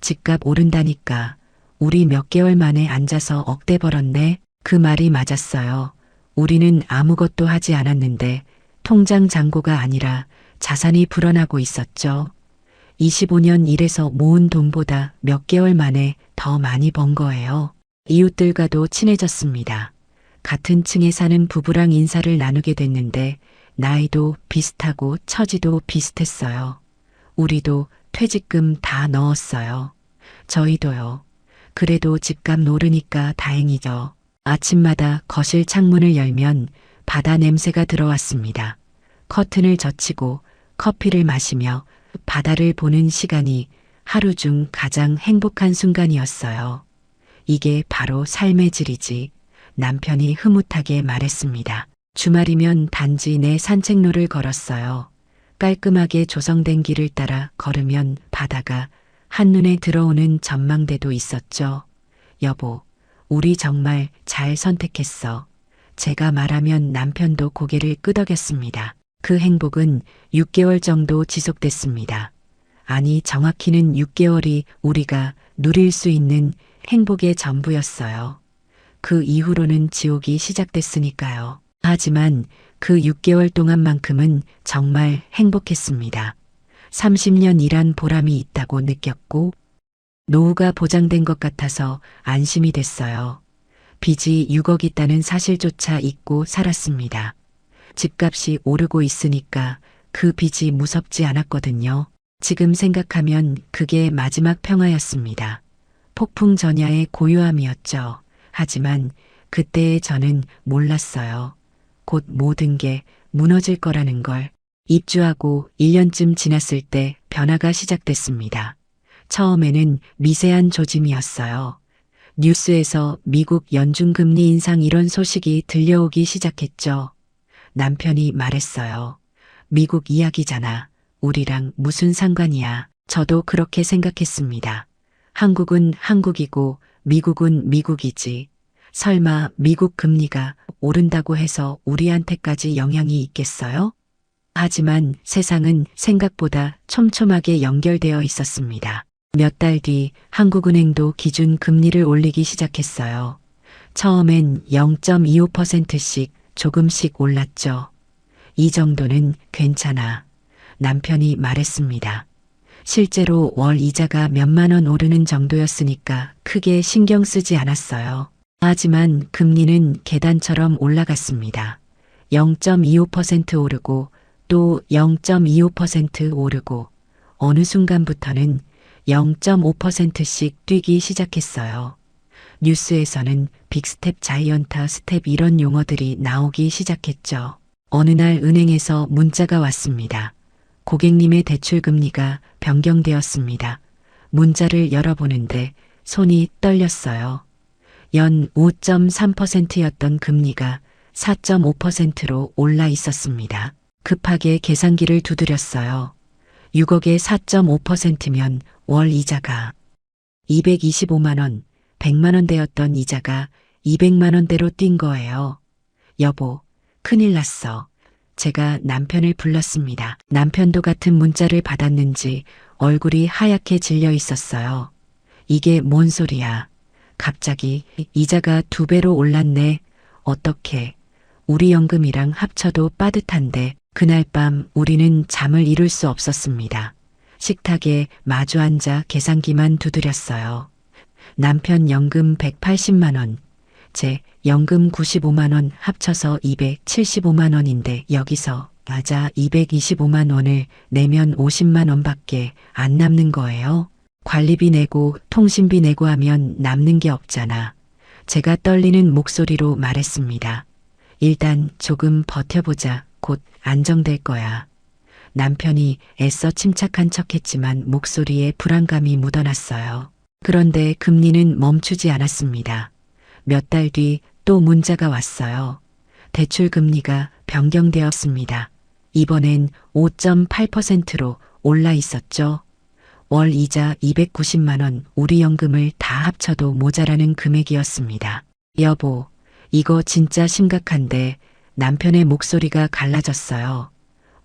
집값 오른다니까. 우리 몇 개월 만에 앉아서 억대 벌었네. 그 말이 맞았어요. 우리는 아무것도 하지 않았는데 통장 잔고가 아니라 자산이 불어나고 있었죠. 25년 일해서 모은 돈보다 몇 개월 만에 더 많이 번 거예요. 이웃들과도 친해졌습니다. 같은 층에 사는 부부랑 인사를 나누게 됐는데 나이도 비슷하고 처지도 비슷했어요. 우리도 퇴직금 다 넣었어요. 저희도요. 그래도 집값 오르니까 다행이죠. 아침마다 거실 창문을 열면 바다 냄새가 들어왔습니다. 커튼을 젖히고 커피를 마시며 바다를 보는 시간이 하루 중 가장 행복한 순간이었어요. 이게 바로 삶의 질이지. 남편이 흐뭇하게 말했습니다. 주말이면 단지 내 산책로를 걸었어요. 깔끔하게 조성된 길을 따라 걸으면 바다가 한눈에 들어오는 전망대도 있었죠. 여보, 우리 정말 잘 선택했어. 제가 말하면 남편도 고개를 끄덕였습니다. 그 행복은 6개월 정도 지속됐습니다. 아니, 정확히는 6개월이 우리가 누릴 수 있는 행복의 전부였어요. 그 이후로는 지옥이 시작됐으니까요. 하지만 그 6개월 동안만큼은 정말 행복했습니다. 30년 일한 보람이 있다고 느꼈고 노후가 보장된 것 같아서 안심이 됐어요. 빚이 6억 있다는 사실조차 잊고 살았습니다. 집값이 오르고 있으니까 그 빚이 무섭지 않았거든요. 지금 생각하면 그게 마지막 평화였습니다. 폭풍 전야의 고요함이었죠. 하지만 그때의 저는 몰랐어요. 곧 모든 게 무너질 거라는 걸. 입주하고 1년쯤 지났을 때 변화가 시작됐습니다. 처음에는 미세한 조짐이었어요. 뉴스에서 미국 연준금리 인상 이런 소식이 들려오기 시작했죠. 남편이 말했어요. 미국 이야기잖아. 우리랑 무슨 상관이야. 저도 그렇게 생각했습니다. 한국은 한국이고 미국은 미국이지. 설마 미국 금리가 오른다고 해서 우리한테까지 영향이 있겠어요? 하지만 세상은 생각보다 촘촘하게 연결되어 있었습니다. 몇 달 뒤 한국은행도 기준 금리를 올리기 시작했어요. 처음엔 0.25%씩 조금씩 올랐죠. 이 정도는 괜찮아. 남편이 말했습니다. 실제로 월 이자가 몇만 원 오르는 정도였으니까 크게 신경 쓰지 않았어요. 하지만 금리는 계단처럼 올라갔습니다. 0.25% 오르고 또 0.25% 오르고 어느 순간부터는 0.5%씩 뛰기 시작했어요. 뉴스에서는 빅스텝, 자이언트 스텝 이런 용어들이 나오기 시작했죠. 어느 날 은행에서 문자가 왔습니다. 고객님의 대출 금리가 변경되었습니다. 문자를 열어보는데 손이 떨렸어요. 연 5.3%였던 금리가 4.5%로 올라 있었습니다. 급하게 계산기를 두드렸어요. 6억에 4.5%면 월 이자가 225만 원, 100만 원대였던 이자가 200만 원대로 뛴 거예요. 여보, 큰일 났어. 제가 남편을 불렀습니다. 남편도 같은 문자를 받았는지 얼굴이 하얗게 질려 있었어요. 이게 뭔 소리야. 갑자기 이자가 2배로 올랐네. 어떡해. 우리 연금이랑 합쳐도 빠듯한데. 그날 밤 우리는 잠을 이룰 수 없었습니다. 식탁에 마주 앉아 계산기만 두드렸어요. 남편 연금 180만 원, 제 연금 95만 원 합쳐서 275만 원인데 여기서 맞아 225만 원을 내면 50만 원밖에 안 남는 거예요. 관리비 내고 통신비 내고 하면 남는 게 없잖아. 제가 떨리는 목소리로 말했습니다. 일단 조금 버텨보자. 곧 안정될 거야. 남편이 애써 침착한 척했지만 목소리에 불안감이 묻어났어요. 그런데 금리는 멈추지 않았습니다. 몇 달 뒤 또 문자가 왔어요. 대출 금리가 변경되었습니다. 이번엔 5.8%로 올라 있었죠. 월 이자 290만 원, 우리 연금을 다 합쳐도 모자라는 금액이었습니다. 여보, 이거 진짜 심각한데. 남편의 목소리가 갈라졌어요.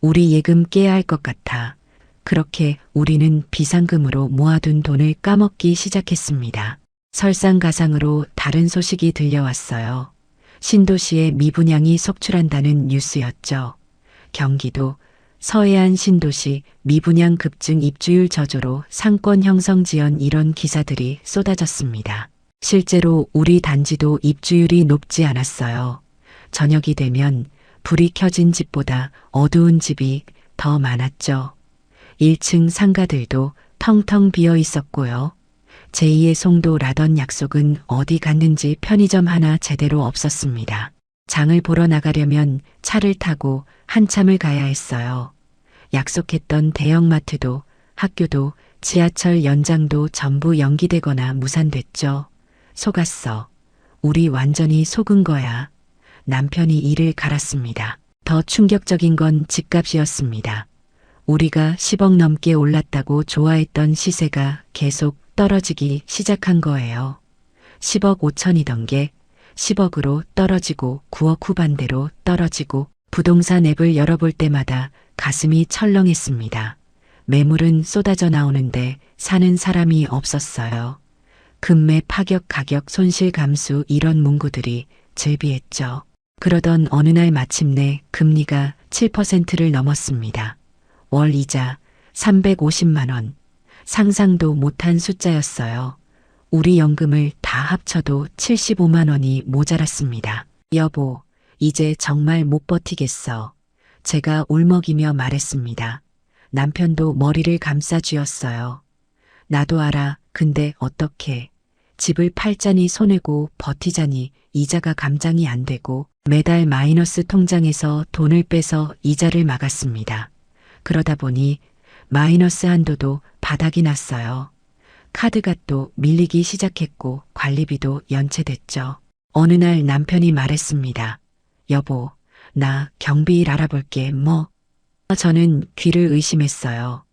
우리 예금 깨야 할 것 같아. 그렇게 우리는 비상금으로 모아둔 돈을 까먹기 시작했습니다. 설상가상으로 다른 소식이 들려왔어요. 신도시에 미분양이 속출한다는 뉴스였죠. 경기도 서해안 신도시 미분양 급증 입주율 저조로 상권 형성 지연 이런 기사들이 쏟아졌습니다. 실제로 우리 단지도 입주율이 높지 않았어요. 저녁이 되면 불이 켜진 집보다 어두운 집이 더 많았죠. 1층 상가들도 텅텅 비어 있었고요. 제2의 송도라던 약속은 어디 갔는지 편의점 하나 제대로 없었습니다. 장을 보러 나가려면 차를 타고 한참을 가야 했어요. 약속했던 대형마트도 학교도 지하철 연장도 전부 연기되거나 무산됐죠. 속았어. 우리 완전히 속은 거야. 남편이 이를 갈았습니다. 더 충격적인 건 집값이었습니다. 우리가 10억 넘게 올랐다고 좋아했던 시세가 계속 떨어지기 시작한 거예요. 10억 5천이던 게 10억으로 떨어지고 9억 후반대로 떨어지고 부동산 앱을 열어볼 때마다 가슴이 철렁했습니다. 매물은 쏟아져 나오는데 사는 사람이 없었어요. 금매 파격 가격 손실 감수 이런 문구들이 즐비했죠. 그러던 어느 날 마침내 금리가 7%를 넘었습니다. 월 이자 350만 원. 상상도 못한 숫자였어요. 우리 연금을 다 합쳐도 75만 원이 모자랐습니다. 여보, 이제 정말 못 버티겠어. 제가 울먹이며 말했습니다. 남편도 머리를 감싸 쥐었어요. 나도 알아. 근데 어떻게? 집을 팔자니 손해고 버티자니 이자가 감당이 안 되고 매달 마이너스 통장에서 돈을 빼서 이자를 막았습니다. 그러다 보니 마이너스 한도도 바닥이 났어요. 카드가 또 밀리기 시작했고 관리비도 연체됐죠. 어느 날 남편이 말했습니다. 여보, 나 경비일 알아볼게. 뭐? 저는 귀를 의심했어요.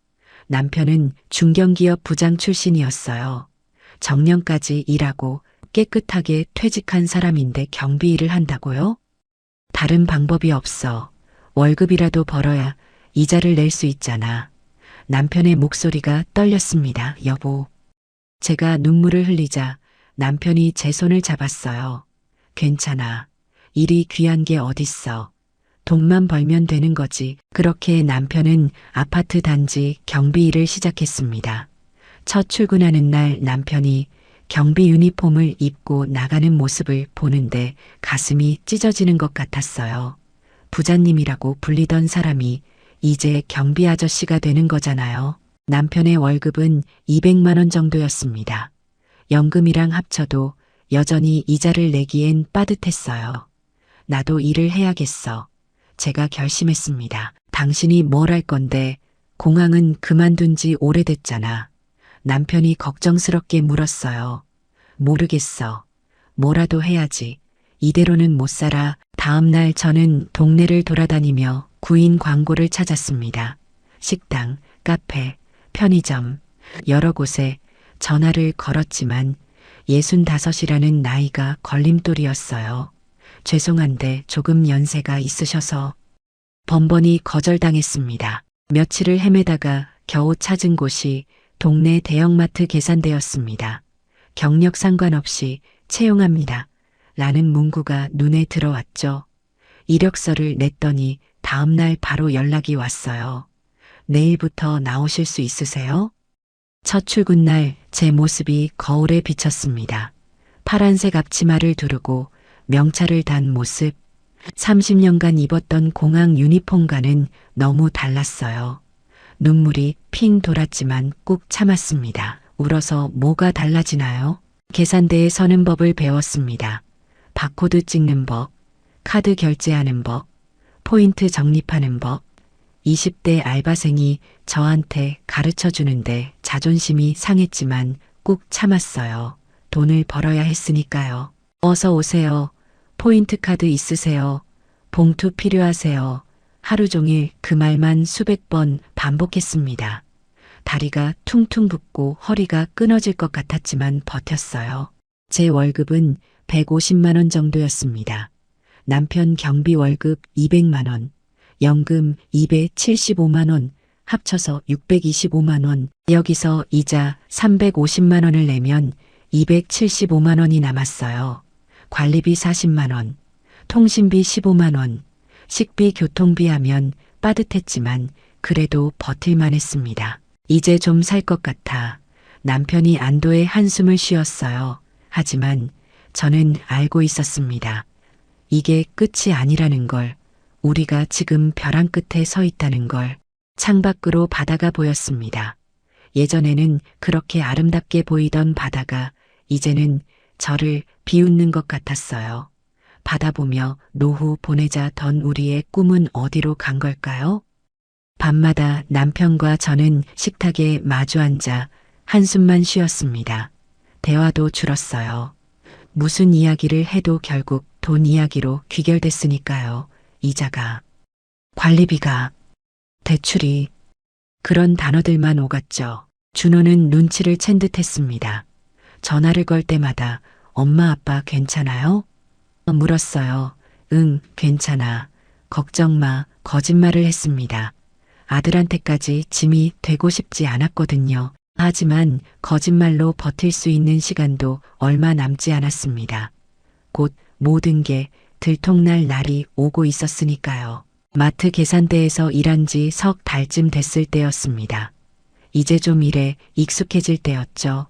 남편은 중견기업 부장 출신이었어요. 정년까지 일하고 깨끗하게 퇴직한 사람인데 경비일을 한다고요? 다른 방법이 없어. 월급이라도 벌어야 이자를 낼 수 있잖아. 남편의 목소리가 떨렸습니다. 여보. 제가 눈물을 흘리자 남편이 제 손을 잡았어요. 괜찮아. 일이 귀한 게 어딨어. 돈만 벌면 되는 거지. 그렇게 남편은 아파트 단지 경비 일을 시작했습니다. 첫 출근하는 날 남편이 경비 유니폼을 입고 나가는 모습을 보는데 가슴이 찢어지는 것 같았어요. 부자님이라고 불리던 사람이 이제 경비 아저씨가 되는 거잖아요. 남편의 월급은 200만 원 정도였습니다. 연금이랑 합쳐도 여전히 이자를 내기엔 빠듯했어요. 나도 일을 해야겠어. 제가 결심했습니다. 당신이 뭘 할 건데? 공항은 그만둔 지 오래됐잖아. 남편이 걱정스럽게 물었어요. 모르겠어. 뭐라도 해야지. 이대로는 못 살아. 다음 날 저는 동네를 돌아다니며 구인 광고를 찾았습니다. 식당, 카페, 편의점, 여러 곳에 전화를 걸었지만 65이라는 나이가 걸림돌이었어요. 죄송한데 조금 연세가 있으셔서 번번이 거절당했습니다. 며칠을 헤매다가 겨우 찾은 곳이 동네 대형마트 계산대였습니다. 경력 상관없이 채용합니다. 라는 문구가 눈에 들어왔죠. 이력서를 냈더니 다음 날 바로 연락이 왔어요. 내일부터 나오실 수 있으세요? 첫 출근 날 제 모습이 거울에 비쳤습니다. 파란색 앞치마를 두르고 명찰을 단 모습. 30년간 입었던 공항 유니폼과는 너무 달랐어요. 눈물이 핑 돌았지만 꾹 참았습니다. 울어서 뭐가 달라지나요? 계산대에 서는 법을 배웠습니다. 바코드 찍는 법, 카드 결제하는 법, 포인트 적립하는 법. 20대 알바생이 저한테 가르쳐 주는데 자존심이 상했지만 꾹 참았어요. 돈을 벌어야 했으니까요. 어서 오세요. 포인트 카드 있으세요? 봉투 필요하세요? 하루 종일 그 말만 수백 번 반복했습니다. 다리가 퉁퉁 붓고 허리가 끊어질 것 같았지만 버텼어요. 제 월급은 150만 원 정도였습니다. 남편 경비 월급 200만 원, 연금 275만 원, 합쳐서 625만 원, 여기서 이자 350만 원을 내면 275만 원이 남았어요. 관리비 40만 원, 통신비 15만 원, 식비 교통비 하면 빠듯했지만 그래도 버틸만 했습니다. 이제 좀 살 것 같아 남편이 안도의 한숨을 쉬었어요. 하지만 저는 알고 있었습니다. 이게 끝이 아니라는 걸, 우리가 지금 벼랑 끝에 서 있다는 걸. 창밖으로 바다가 보였습니다. 예전에는 그렇게 아름답게 보이던 바다가 이제는 저를 비웃는 것 같았어요. 바다 보며 노후 보내자던 우리의 꿈은 어디로 간 걸까요? 밤마다 남편과 저는 식탁에 마주 앉아 한숨만 쉬었습니다. 대화도 줄었어요. 무슨 이야기를 해도 결국 돈 이야기로 귀결됐으니까요. 이자가, 관리비가, 대출이, 그런 단어들만 오갔죠. 준호는 눈치를 챈 듯했습니다. 전화를 걸 때마다 엄마 아빠 괜찮아요? 물었어요. 응, 괜찮아. 걱정 마. 거짓말을 했습니다. 아들한테까지 짐이 되고 싶지 않았거든요. 하지만 거짓말로 버틸 수 있는 시간도 얼마 남지 않았습니다. 곧 모든 게 들통날 날이 오고 있었으니까요. 마트 계산대에서 일한 지 석 달쯤 됐을 때였습니다. 이제 좀 일에 익숙해질 때였죠.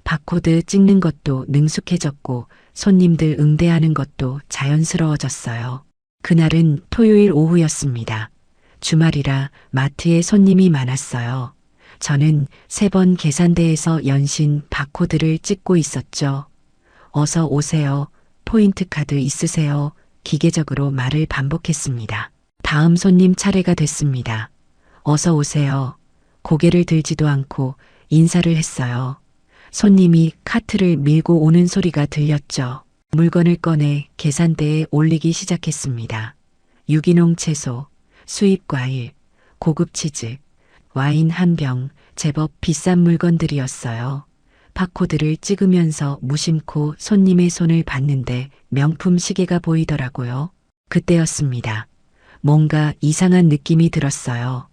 바코드 찍는 것도 능숙해졌고 손님들 응대하는 것도 자연스러워졌어요. 그날은 토요일 오후였습니다. 주말이라 마트에 손님이 많았어요. 저는 3번 계산대에서 연신 바코드를 찍고 있었죠. 어서 오세요. 포인트 카드 있으세요? 기계적으로 말을 반복했습니다. 다음 손님 차례가 됐습니다. 어서 오세요. 고개를 들지도 않고 인사를 했어요. 손님이 카트를 밀고 오는 소리가 들렸죠. 물건을 꺼내 계산대에 올리기 시작했습니다. 유기농 채소, 수입 과일, 고급 치즈, 와인 한 병, 제법 비싼 물건들이었어요. 바코드를 찍으면서 무심코 손님의 손을 봤는데 명품 시계가 보이더라고요. 그때였습니다. 뭔가 이상한 느낌이 들었어요.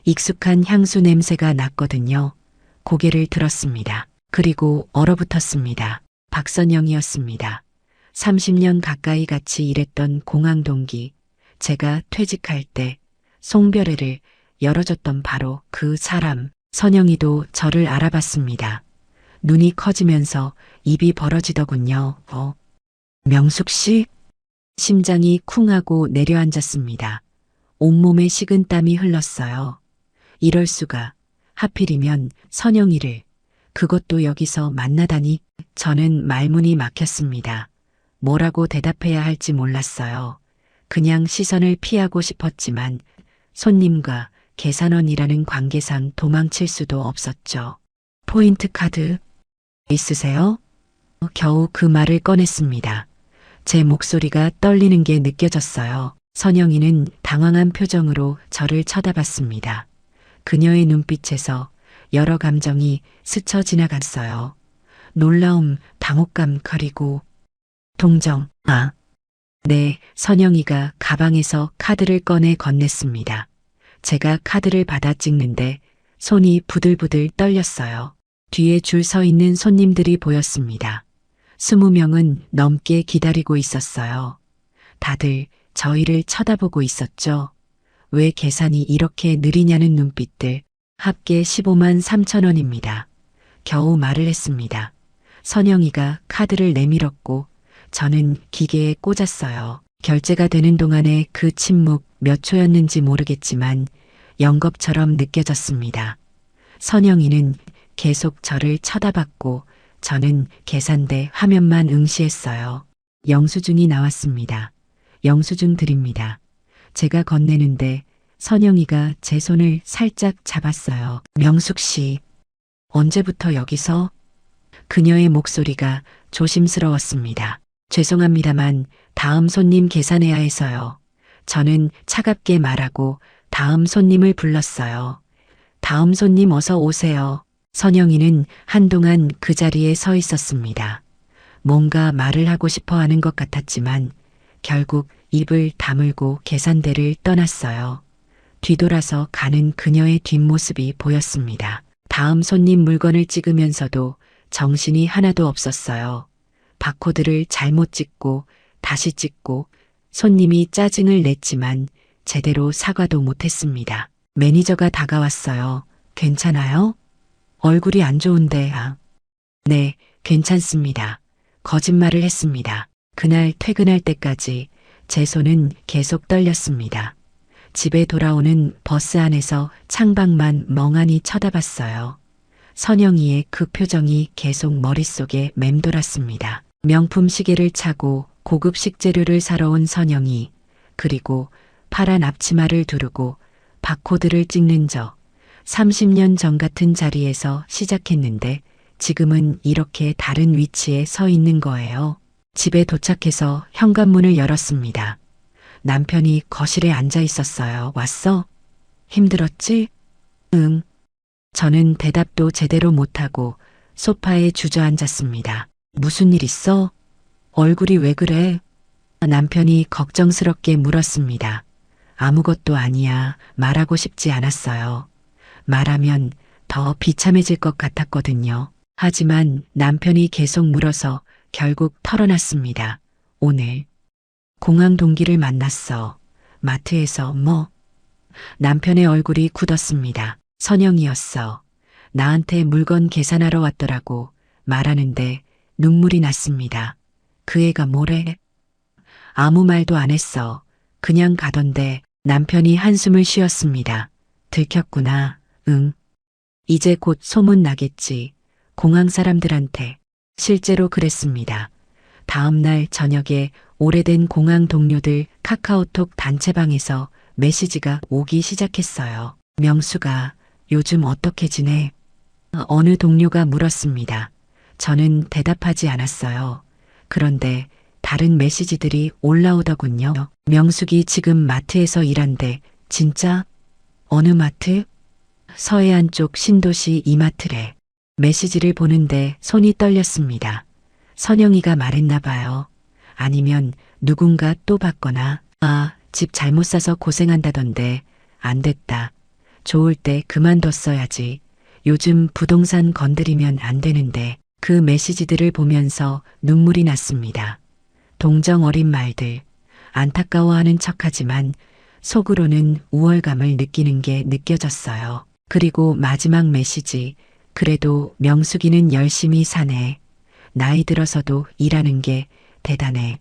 익숙한 향수 냄새가 났거든요. 고개를 들었습니다. 그리고 얼어붙었습니다. 박선영이었습니다. 30년 가까이 같이 일했던 공항 동기. 제가 퇴직할 때 송별회를 열어줬던 바로 그 사람. 선영이도 저를 알아봤습니다. 눈이 커지면서 입이 벌어지더군요. 명숙 씨? 심장이 쿵 하고 내려앉았습니다. 온몸에 식은 땀이 흘렀어요. 이럴 수가. 하필이면 선영이를. 그것도 여기서 만나다니. 저는 말문이 막혔습니다. 뭐라고 대답해야 할지 몰랐어요. 그냥 시선을 피하고 싶었지만 손님과 계산원이라는 관계상 도망칠 수도 없었죠. 포인트 카드 있으세요? 겨우 그 말을 꺼냈습니다. 제 목소리가 떨리는 게 느껴졌어요. 선영이는 당황한 표정으로 저를 쳐다봤습니다. 그녀의 눈빛에서 여러 감정이 스쳐 지나갔어요. 놀라움, 당혹감, 그리고 동정. 네, 선영이가 가방에서 카드를 꺼내 건넸습니다. 제가 카드를 받아 찍는데 손이 부들부들 떨렸어요. 뒤에 줄 서 있는 손님들이 보였습니다. 20명은 넘게 기다리고 있었어요. 다들 저희를 쳐다보고 있었죠. 왜 계산이 이렇게 느리냐는 눈빛들. 합계 15만 3천 원입니다. 겨우 말을 했습니다. 선영이가 카드를 내밀었고 저는 기계에 꽂았어요. 결제가 되는 동안에 그 침묵 몇 초였는지 모르겠지만 영겁처럼 느껴졌습니다. 선영이는 계속 저를 쳐다봤고 저는 계산대 화면만 응시했어요. 영수증이 나왔습니다. 영수증 드립니다. 제가 건네는데 선영이가 제 손을 살짝 잡았어요. 명숙 씨, 언제부터 여기서? 그녀의 목소리가 조심스러웠습니다. 죄송합니다만 다음 손님 계산해야 해서요. 저는 차갑게 말하고 다음 손님을 불렀어요. 다음 손님 어서 오세요. 선영이는 한동안 그 자리에 서 있었습니다. 뭔가 말을 하고 싶어 하는 것 같았지만 결국 입을 다물고 계산대를 떠났어요. 뒤돌아서 가는 그녀의 뒷모습이 보였습니다. 다음 손님 물건을 찍으면서도 정신이 하나도 없었어요. 바코드를 잘못 찍고 다시 찍고 손님이 짜증을 냈지만 제대로 사과도 못했습니다. 매니저가 다가왔어요. 괜찮아요? 얼굴이 안 좋은데. 네, 괜찮습니다. 거짓말을 했습니다. 그날 퇴근할 때까지 제 손은 계속 떨렸습니다. 집에 돌아오는 버스 안에서 창밖만 멍하니 쳐다봤어요. 선영이의 그 표정이 계속 머릿속에 맴돌았습니다. 명품 시계를 차고 고급 식재료를 사러 온 선영이, 그리고 파란 앞치마를 두르고 바코드를 찍는 저. 30년 전 같은 자리에서 시작했는데 지금은 이렇게 다른 위치에 서 있는 거예요. 집에 도착해서 현관문을 열었습니다. 남편이 거실에 앉아 있었어요. 왔어? 힘들었지? 응. 저는 대답도 제대로 못하고 소파에 주저앉았습니다. 무슨 일 있어? 얼굴이 왜 그래? 남편이 걱정스럽게 물었습니다. 아무것도 아니야. 말하고 싶지 않았어요. 말하면 더 비참해질 것 같았거든요. 하지만 남편이 계속 물어서 결국 털어놨습니다. 오늘 공항 동기를 만났어. 마트에서 뭐? 남편의 얼굴이 굳었습니다. 선영이었어. 나한테 물건 계산하러 왔더라고. 말하는데 눈물이 났습니다. 그 애가 뭐래? 아무 말도 안 했어. 그냥 가던데. 남편이 한숨을 쉬었습니다. 들켰구나. 응. 이제 곧 소문 나겠지. 공항 사람들한테. 실제로 그랬습니다. 다음 날 저녁에 오래된 공항 동료들 카카오톡 단체방에서 메시지가 오기 시작했어요. 명수가 요즘 어떻게 지내? 어느 동료가 물었습니다. 저는 대답하지 않았어요. 그런데 다른 메시지들이 올라오더군요. 명숙이 지금 마트에서 일한대. 진짜? 어느 마트? 서해안 쪽 신도시 이마트래. 메시지를 보는데 손이 떨렸습니다. 선영이가 말했나 봐요. 아니면 누군가 또 받거나. 집 잘못 사서 고생한다던데. 안 됐다. 좋을 때 그만뒀어야지. 요즘 부동산 건드리면 안 되는데. 그 메시지들을 보면서 눈물이 났습니다. 동정 어린 말들. 안타까워하는 척하지만 속으로는 우월감을 느끼는 게 느껴졌어요. 그리고 마지막 메시지. 그래도 명숙이는 열심히 사네. 나이 들어서도 일하는 게 대단해.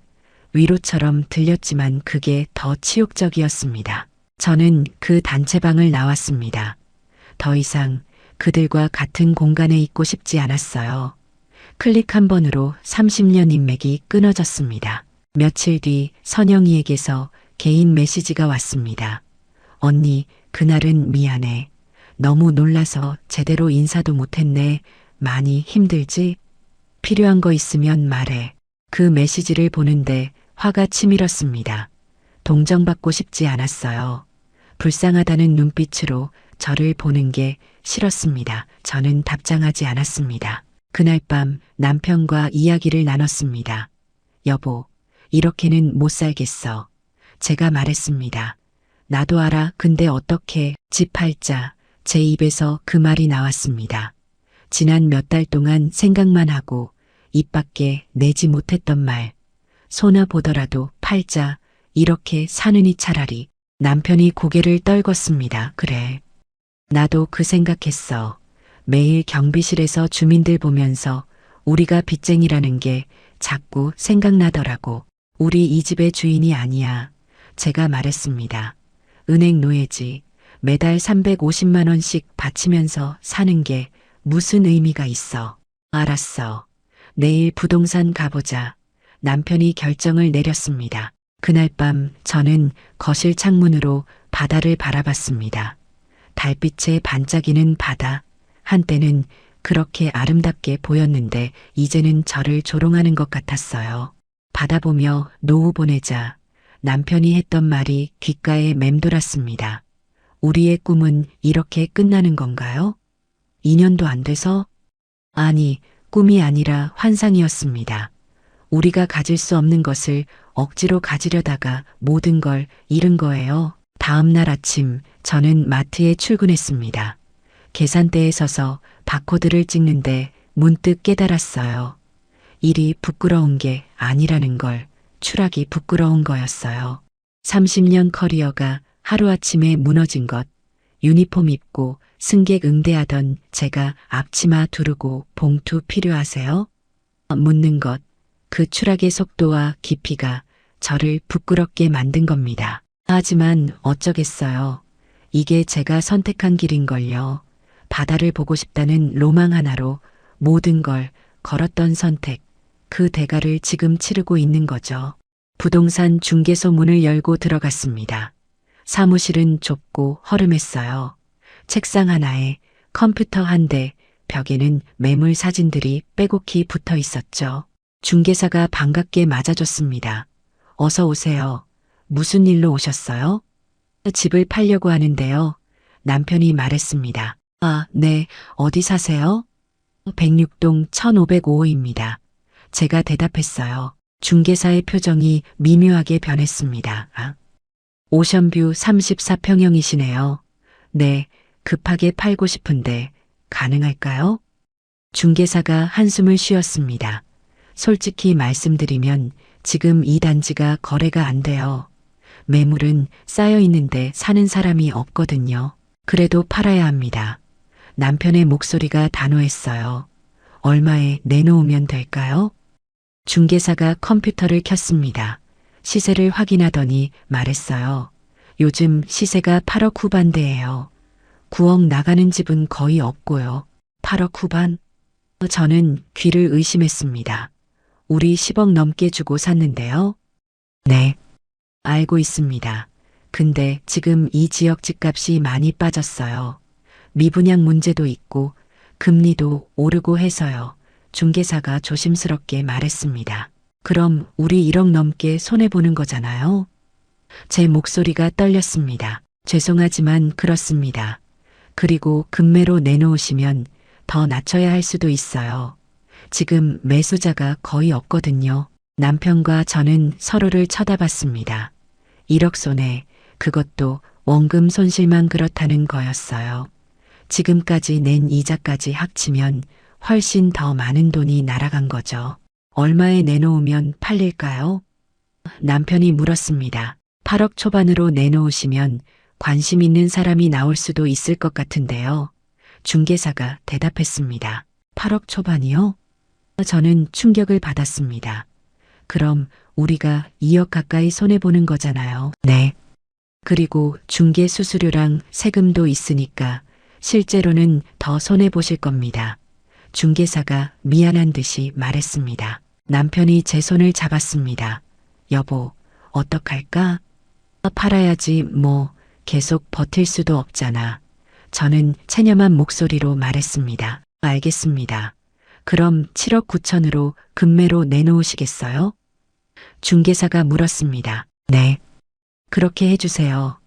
위로처럼 들렸지만 그게 더 치욕적이었습니다. 저는 그 단체방을 나왔습니다. 더 이상 그들과 같은 공간에 있고 싶지 않았어요. 클릭 한 번으로 30년 인맥이 끊어졌습니다. 며칠 뒤 선영이에게서 개인 메시지가 왔습니다. 언니, 그날은 미안해. 너무 놀라서 제대로 인사도 못했네. 많이 힘들지? 필요한 거 있으면 말해. 그 메시지를 보는데 화가 치밀었습니다. 동정받고 싶지 않았어요. 불쌍하다는 눈빛으로 저를 보는 게 싫었습니다. 저는 답장하지 않았습니다. 그날 밤 남편과 이야기를 나눴습니다. 여보, 이렇게는 못 살겠어. 제가 말했습니다. 나도 알아. 근데 어떻게? 집 팔자. 제 입에서 그 말이 나왔습니다. 지난 몇 달 동안 생각만 하고 입 밖에 내지 못했던 말. 손아 보더라도 팔자. 이렇게 사느니 차라리. 남편이 고개를 떨궜습니다. 그래. 나도 그 생각했어. 매일 경비실에서 주민들 보면서 우리가 빚쟁이라는 게 자꾸 생각나더라고. 우리 이 집의 주인이 아니야. 제가 말했습니다. 은행 노예지. 매달 350만 원씩 바치면서 사는 게 무슨 의미가 있어. 알았어. 내일 부동산 가보자. 남편이 결정을 내렸습니다. 그날 밤 저는 거실 창문으로 바다를 바라봤습니다. 달빛에 반짝이는 바다. 한때는 그렇게 아름답게 보였는데 이제는 저를 조롱하는 것 같았어요. 바다 보며 노후 보내자. 남편이 했던 말이 귓가에 맴돌았습니다. 우리의 꿈은 이렇게 끝나는 건가요? 2년도 안 돼서? 아니, 꿈이 아니라 환상이었습니다. 우리가 가질 수 없는 것을 억지로 가지려다가 모든 걸 잃은 거예요. 다음 날 아침 저는 마트에 출근했습니다. 계산대에 서서 바코드를 찍는데 문득 깨달았어요. 일이 부끄러운 게 아니라는 걸, 추락이 부끄러운 거였어요. 30년 커리어가 하루아침에 무너진 것, 유니폼 입고 승객 응대하던 제가 앞치마 두르고 봉투 필요하세요? 묻는 것, 그 추락의 속도와 깊이가 저를 부끄럽게 만든 겁니다. 하지만 어쩌겠어요. 이게 제가 선택한 길인걸요. 바다를 보고 싶다는 로망 하나로 모든 걸 걸었던 선택, 그 대가를 지금 치르고 있는 거죠. 부동산 중개소 문을 열고 들어갔습니다. 사무실은 좁고 허름했어요. 책상 하나에 컴퓨터 한 대, 벽에는 매물 사진들이 빼곡히 붙어 있었죠. 중개사가 반갑게 맞아줬습니다. 어서 오세요. 무슨 일로 오셨어요? 집을 팔려고 하는데요. 남편이 말했습니다. 아, 네. 어디 사세요? 106동 1505호입니다. 제가 대답했어요. 중개사의 표정이 미묘하게 변했습니다. 오션뷰 34평형이시네요. 네, 급하게 팔고 싶은데 가능할까요? 중개사가 한숨을 쉬었습니다. 솔직히 말씀드리면 지금 이 단지가 거래가 안 돼요. 매물은 쌓여 있는데 사는 사람이 없거든요. 그래도 팔아야 합니다. 남편의 목소리가 단호했어요. 얼마에 내놓으면 될까요? 중개사가 컴퓨터를 켰습니다. 시세를 확인하더니 말했어요. 요즘 시세가 8억 후반대예요. 9억 나가는 집은 거의 없고요. 8억 후반? 저는 귀를 의심했습니다. 우리 10억 넘게 주고 샀는데요. 네, 알고 있습니다. 근데 지금 이 지역 집값이 많이 빠졌어요. 미분양 문제도 있고 금리도 오르고 해서요. 중개사가 조심스럽게 말했습니다. 그럼 우리 1억 넘게 손해보는 거잖아요. 제 목소리가 떨렸습니다. 죄송하지만 그렇습니다. 그리고 금매로 내놓으시면 더 낮춰야 할 수도 있어요. 지금 매수자가 거의 없거든요. 남편과 저는 서로를 쳐다봤습니다. 1억 손해, 그것도 원금 손실만 그렇다는 거였어요. 지금까지 낸 이자까지 합치면 훨씬 더 많은 돈이 날아간 거죠. 얼마에 내놓으면 팔릴까요? 남편이 물었습니다. 8억 초반으로 내놓으시면 관심 있는 사람이 나올 수도 있을 것 같은데요. 중개사가 대답했습니다. 8억 초반이요? 저는 충격을 받았습니다. 그럼 우리가 2억 가까이 손해보는 거잖아요. 네. 그리고 중개 수수료랑 세금도 있으니까 실제로는 더 손해보실 겁니다. 중개사가 미안한 듯이 말했습니다. 남편이 제 손을 잡았습니다. 여보, 어떡할까? 팔아야지 뭐 계속 버틸 수도 없잖아. 저는 체념한 목소리로 말했습니다. 알겠습니다. 그럼 7억 9천으로 금매로 내놓으시겠어요? 중개사가 물었습니다. 네. 그렇게 해주세요.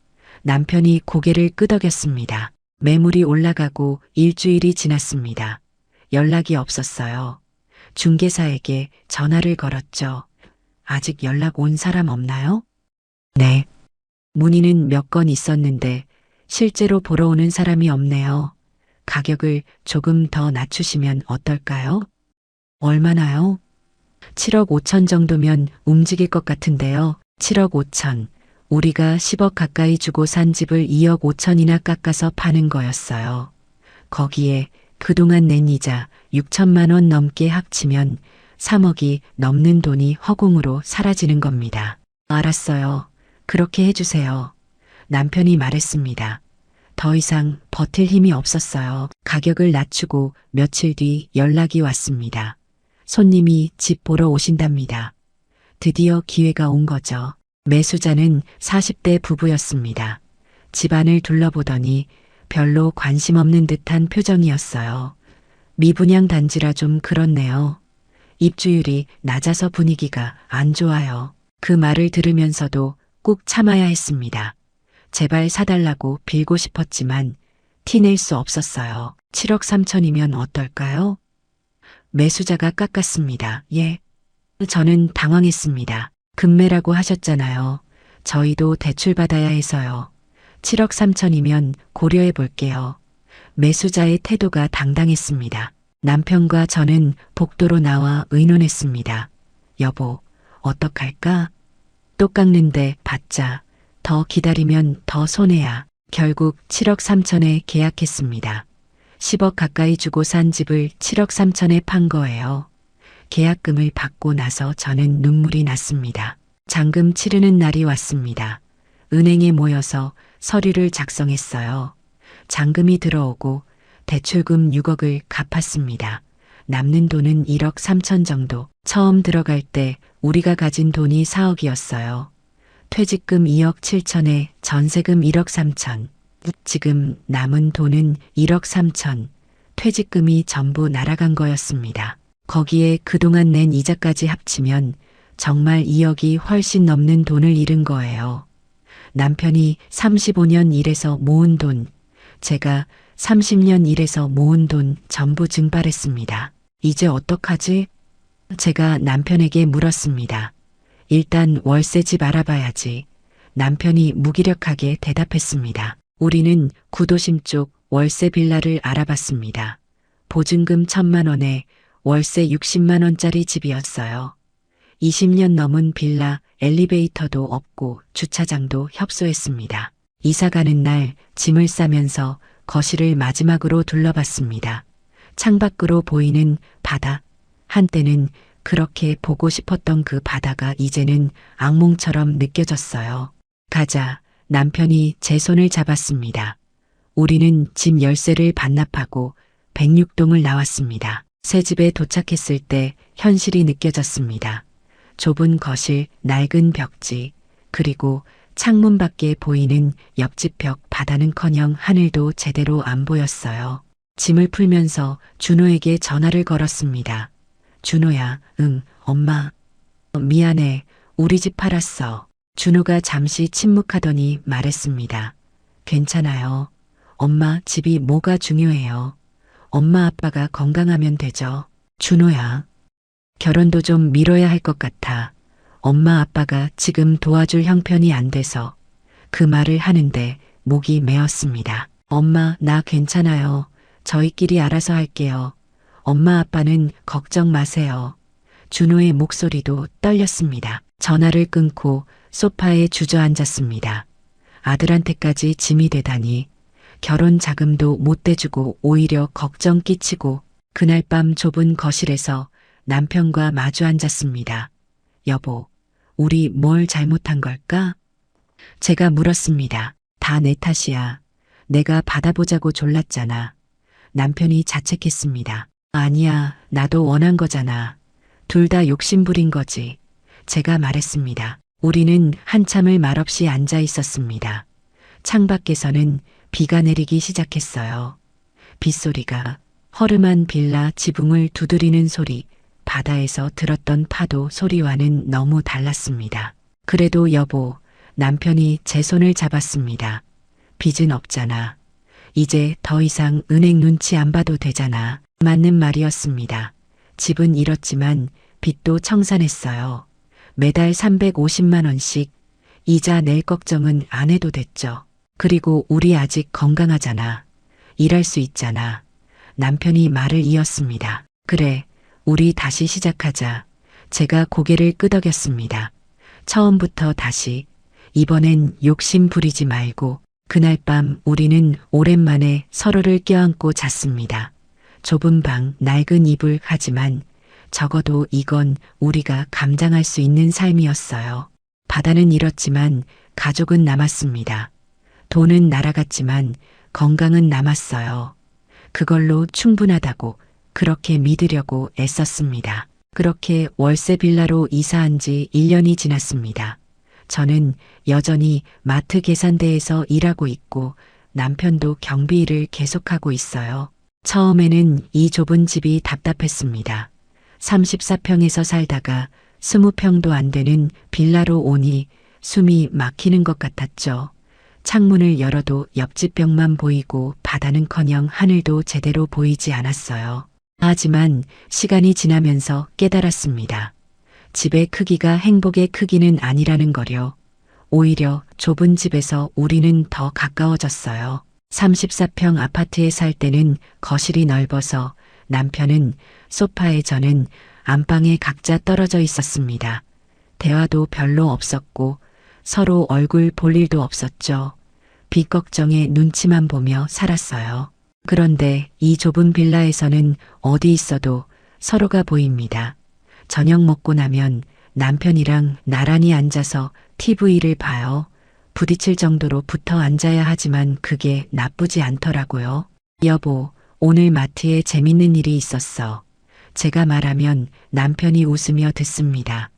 남편이 고개를 끄덕였습니다. 매물이 올라가고 일주일이 지났습니다. 연락이 없었어요. 중개사에게 전화를 걸었죠. 아직 연락 온 사람 없나요? 네. 문의는 몇 건 있었는데 실제로 보러 오는 사람이 없네요. 가격을 조금 더 낮추시면 어떨까요? 얼마나요? 7억 5천 정도면 움직일 것 같은데요. 7억 5천. 우리가 10억 가까이 주고 산 집을 2억 5천이나 깎아서 파는 거였어요. 거기에 그동안 낸 이자 6천만 원 넘게 합치면 3억이 넘는 돈이 허공으로 사라지는 겁니다. 알았어요. 그렇게 해주세요. 남편이 말했습니다. 더 이상 버틸 힘이 없었어요. 가격을 낮추고 며칠 뒤 연락이 왔습니다. 손님이 집 보러 오신답니다. 드디어 기회가 온 거죠. 매수자는 40대 부부였습니다. 집안을 둘러보더니 별로 관심 없는 듯한 표정이었어요. 미분양 단지라 좀 그렇네요. 입주율이 낮아서 분위기가 안 좋아요. 그 말을 들으면서도 꾹 참아야 했습니다. 제발 사달라고 빌고 싶었지만 티낼 수 없었어요. 7억 3천이면 어떨까요? 매수자가 깎았습니다. 예. 저는 당황했습니다. 급매라고 하셨잖아요. 저희도 대출받아야 해서요. 7억 3천이면 고려해 볼게요. 매수자의 태도가 당당했습니다. 남편과 저는 복도로 나와 의논했습니다. 여보, 어떡할까? 또 깎는데 받자. 더 기다리면 더 손해야. 결국 7억 3천에 계약했습니다. 10억 가까이 주고 산 집을 7억 3천에 판 거예요. 계약금을 받고 나서 저는 눈물이 났습니다. 잔금 치르는 날이 왔습니다. 은행에 모여서 서류를 작성했어요. 잔금이 들어오고 대출금 6억을 갚았습니다. 남는 돈은 1억 3천 정도. 처음 들어갈 때 우리가 가진 돈이 4억이었어요. 퇴직금 2억 7천에 전세금 1억 3천. 지금 남은 돈은 1억 3천. 퇴직금이 전부 날아간 거였습니다. 거기에 그동안 낸 이자까지 합치면 정말 2억이 훨씬 넘는 돈을 잃은 거예요. 남편이 35년 일해서 모은 돈, 제가 30년 일해서 모은 돈 전부 증발했습니다. 이제 어떡하지? 제가 남편에게 물었습니다. 일단 월세집 알아봐야지. 남편이 무기력하게 대답했습니다. 우리는 구도심 쪽 월세 빌라를 알아봤습니다. 보증금 1천만 원에 월세 60만 원짜리 집이었어요. 20년 넘은 빌라, 엘리베이터도 없고 주차장도 협소했습니다. 이사 가는 날 짐을 싸면서 거실을 마지막으로 둘러봤습니다. 창밖으로 보이는 바다. 한때는 그렇게 보고 싶었던 그 바다가 이제는 악몽처럼 느껴졌어요. 가자. 남편이 제 손을 잡았습니다. 우리는 집 열쇠를 반납하고 106동을 나왔습니다. 새 집에 도착했을 때 현실이 느껴졌습니다. 좁은 거실, 낡은 벽지, 그리고 창문 밖에 보이는 옆집 벽 바다는커녕 하늘도 제대로 안 보였어요. 짐을 풀면서 준호에게 전화를 걸었습니다. 준호야, 응, 엄마. 미안해, 우리 집 팔았어. 준호가 잠시 침묵하더니 말했습니다. 괜찮아요. 엄마, 집이 뭐가 중요해요. 엄마 아빠가 건강하면 되죠. 준호야. 결혼도 좀 미뤄야 할 것 같아. 엄마 아빠가 지금 도와줄 형편이 안 돼서 그 말을 하는데 목이 메었습니다. 엄마, 나 괜찮아요. 저희끼리 알아서 할게요. 엄마 아빠는 걱정 마세요. 준호의 목소리도 떨렸습니다. 전화를 끊고 소파에 주저앉았습니다. 아들한테까지 짐이 되다니. 결혼 자금도 못 대주고 오히려 걱정 끼치고 그날 밤 좁은 거실에서 남편과 마주 앉았습니다. 여보, 우리 뭘 잘못한 걸까? 제가 물었습니다. 다 내 탓이야. 내가 받아보자고 졸랐잖아. 남편이 자책했습니다. 아니야, 나도 원한 거잖아. 둘 다 욕심부린 거지. 제가 말했습니다. 우리는 한참을 말없이 앉아 있었습니다. 창밖에서는 비가 내리기 시작했어요. 빗소리가 허름한 빌라 지붕을 두드리는 소리, 바다에서 들었던 파도 소리와는 너무 달랐습니다. 그래도 여보, 남편이 제 손을 잡았습니다. 빚은 없잖아. 이제 더 이상 은행 눈치 안 봐도 되잖아. 맞는 말이었습니다. 집은 잃었지만 빚도 청산했어요. 매달 350만 원씩 이자 낼 걱정은 안 해도 됐죠. 그리고 우리 아직 건강하잖아. 일할 수 있잖아. 남편이 말을 이었습니다. 그래, 우리 다시 시작하자. 제가 고개를 끄덕였습니다. 처음부터 다시. 이번엔 욕심 부리지 말고. 그날 밤 우리는 오랜만에 서로를 껴안고 잤습니다. 좁은 방, 낡은 이불, 하지만 적어도 이건 우리가 감당할 수 있는 삶이었어요. 바다는 잃었지만 가족은 남았습니다. 돈은 날아갔지만 건강은 남았어요. 그걸로 충분하다고 그렇게 믿으려고 애썼습니다. 그렇게 월세 빌라로 이사한 지 1년이 지났습니다. 저는 여전히 마트 계산대에서 일하고 있고 남편도 경비 일을 계속하고 있어요. 처음에는 이 좁은 집이 답답했습니다. 34평에서 살다가 20평도 안 되는 빌라로 오니 숨이 막히는 것 같았죠. 창문을 열어도 옆집 벽만 보이고 바다는커녕 하늘도 제대로 보이지 않았어요. 하지만 시간이 지나면서 깨달았습니다. 집의 크기가 행복의 크기는 아니라는 거요. 오히려 좁은 집에서 우리는 더 가까워졌어요. 34평 아파트에 살 때는 거실이 넓어서 남편은 소파에, 저는 안방에 각자 떨어져 있었습니다. 대화도 별로 없었고 서로 얼굴 볼 일도 없었죠. 빚 걱정에 눈치만 보며 살았어요. 그런데 이 좁은 빌라에서는 어디 있어도 서로가 보입니다. 저녁 먹고 나면 남편이랑 나란히 앉아서 TV를 봐요. 부딪힐 정도로 붙어 앉아야 하지만 그게 나쁘지 않더라고요. 여보, 오늘 마트에 재밌는 일이 있었어. 제가 말하면 남편이 웃으며 듣습니다.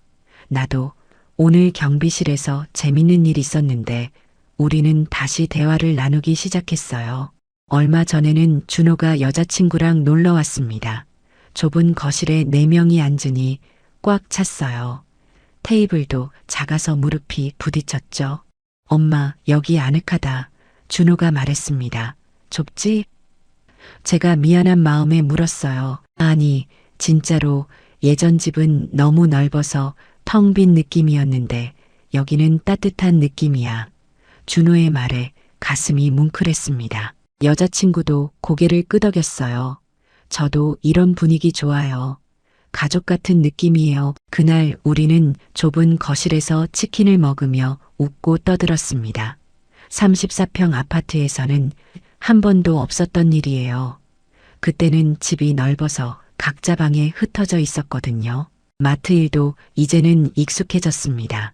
나도 오늘 경비실에서 재밌는 일 있었는데 우리는 다시 대화를 나누기 시작했어요. 얼마 전에는 준호가 여자친구랑 놀러 왔습니다. 좁은 거실에 4명이 앉으니 꽉 찼어요. 테이블도 작아서 무릎이 부딪혔죠. 엄마, 여기 아늑하다. 준호가 말했습니다. 좁지? 제가 미안한 마음에 물었어요. 아니, 진짜로 예전 집은 너무 넓어서 텅 빈 느낌이었는데 여기는 따뜻한 느낌이야. 준호의 말에 가슴이 뭉클했습니다. 여자친구도 고개를 끄덕였어요. 저도 이런 분위기 좋아요. 가족 같은 느낌이에요. 그날 우리는 좁은 거실에서 치킨을 먹으며 웃고 떠들었습니다. 34평 아파트에서는 한 번도 없었던 일이에요. 그때는 집이 넓어서 각자 방에 흩어져 있었거든요. 마트 일도 이제는 익숙해졌습니다.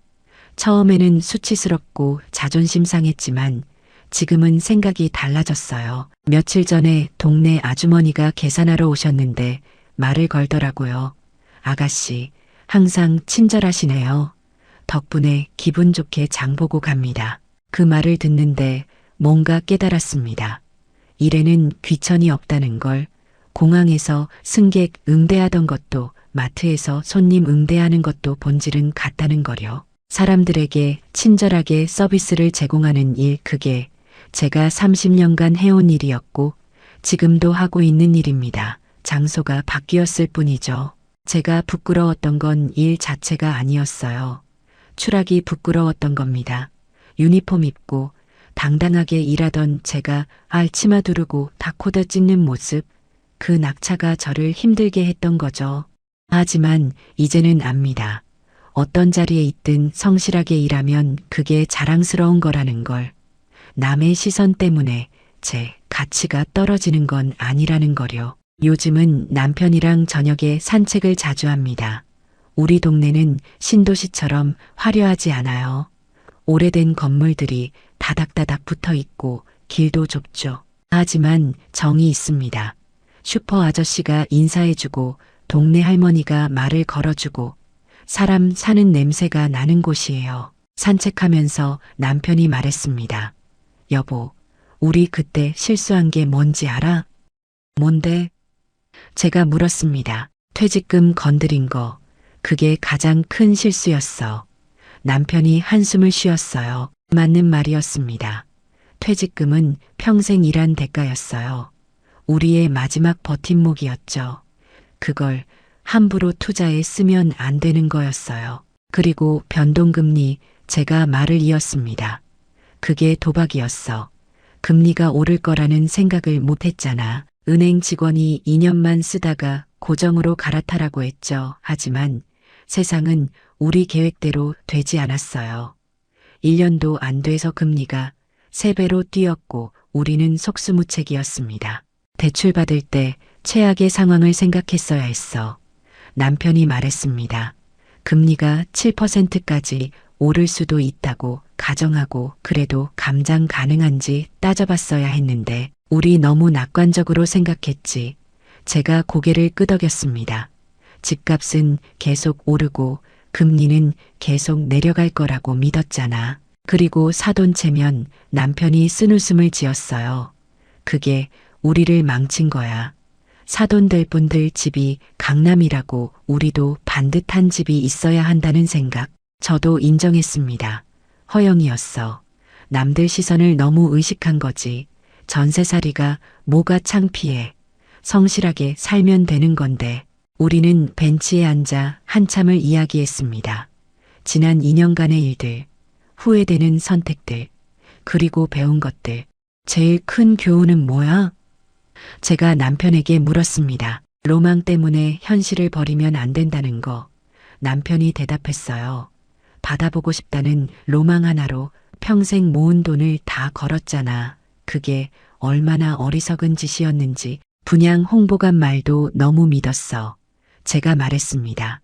처음에는 수치스럽고 자존심 상했지만 지금은 생각이 달라졌어요. 며칠 전에 동네 아주머니가 계산하러 오셨는데 말을 걸더라고요. 아가씨, 항상 친절하시네요. 덕분에 기분 좋게 장 보고 갑니다. 그 말을 듣는데 뭔가 깨달았습니다. 일에는 귀천이 없다는 걸. 공항에서 승객 응대하던 것도 마트에서 손님 응대하는 것도 본질은 같다는 거요. 사람들에게 친절하게 서비스를 제공하는 일, 그게 제가 30년간 해온 일이었고 지금도 하고 있는 일입니다. 장소가 바뀌었을 뿐이죠. 제가 부끄러웠던 건 일 자체가 아니었어요. 추락이 부끄러웠던 겁니다. 유니폼 입고 당당하게 일하던 제가 알치마 두르고 다코더 찍는 모습, 그 낙차가 저를 힘들게 했던 거죠. 하지만 이제는 압니다. 어떤 자리에 있든 성실하게 일하면 그게 자랑스러운 거라는 걸. 남의 시선 때문에 제 가치가 떨어지는 건 아니라는 거요. 요즘은 남편이랑 저녁에 산책을 자주 합니다. 우리 동네는 신도시처럼 화려하지 않아요. 오래된 건물들이 다닥다닥 붙어 있고 길도 좁죠. 하지만 정이 있습니다. 슈퍼 아저씨가 인사해주고 동네 할머니가 말을 걸어주고 사람 사는 냄새가 나는 곳이에요. 산책하면서 남편이 말했습니다. 여보, 우리 그때 실수한 게 뭔지 알아? 뭔데? 제가 물었습니다. 퇴직금 건드린 거. 그게 가장 큰 실수였어. 남편이 한숨을 쉬었어요. 맞는 말이었습니다. 퇴직금은 평생 일한 대가였어요. 우리의 마지막 버팀목이었죠. 그걸 함부로 투자에 쓰면 안 되는 거였어요. 그리고 변동금리, 제가 말을 이었습니다. 그게 도박이었어. 금리가 오를 거라는 생각을 못했잖아. 은행 직원이 2년만 쓰다가 고정으로 갈아타라고 했죠. 하지만 세상은 우리 계획대로 되지 않았어요. 1년도 안 돼서 금리가 3배로 뛰었고 우리는 속수무책이었습니다. 대출 받을 때 최악의 상황을 생각했어야 했어. 남편이 말했습니다. 금리가 7%까지 오를 수도 있다고 가정하고 그래도 감당 가능한지 따져봤어야 했는데 우리 너무 낙관적으로 생각했지. 제가 고개를 끄덕였습니다. 집값은 계속 오르고 금리는 계속 내려갈 거라고 믿었잖아. 그리고 사돈체면 남편이 쓴웃음을 지었어요. 그게 우리를 망친 거야. 사돈될 분들 집이 강남이라고 우리도 반듯한 집이 있어야 한다는 생각. 저도 인정했습니다. 허영이었어. 남들 시선을 너무 의식한 거지. 전세살이가 뭐가 창피해. 성실하게 살면 되는 건데. 우리는 벤치에 앉아 한참을 이야기했습니다. 지난 2년간의 일들, 후회되는 선택들, 그리고 배운 것들. 제일 큰 교훈은 뭐야? 제가 남편에게 물었습니다. 로망 때문에 현실을 버리면 안 된다는 거. 남편이 대답했어요. 받아보고 싶다는 로망 하나로 평생 모은 돈을 다 걸었잖아. 그게 얼마나 어리석은 짓이었는지. 분양 홍보관 말도 너무 믿었어. 제가 말했습니다.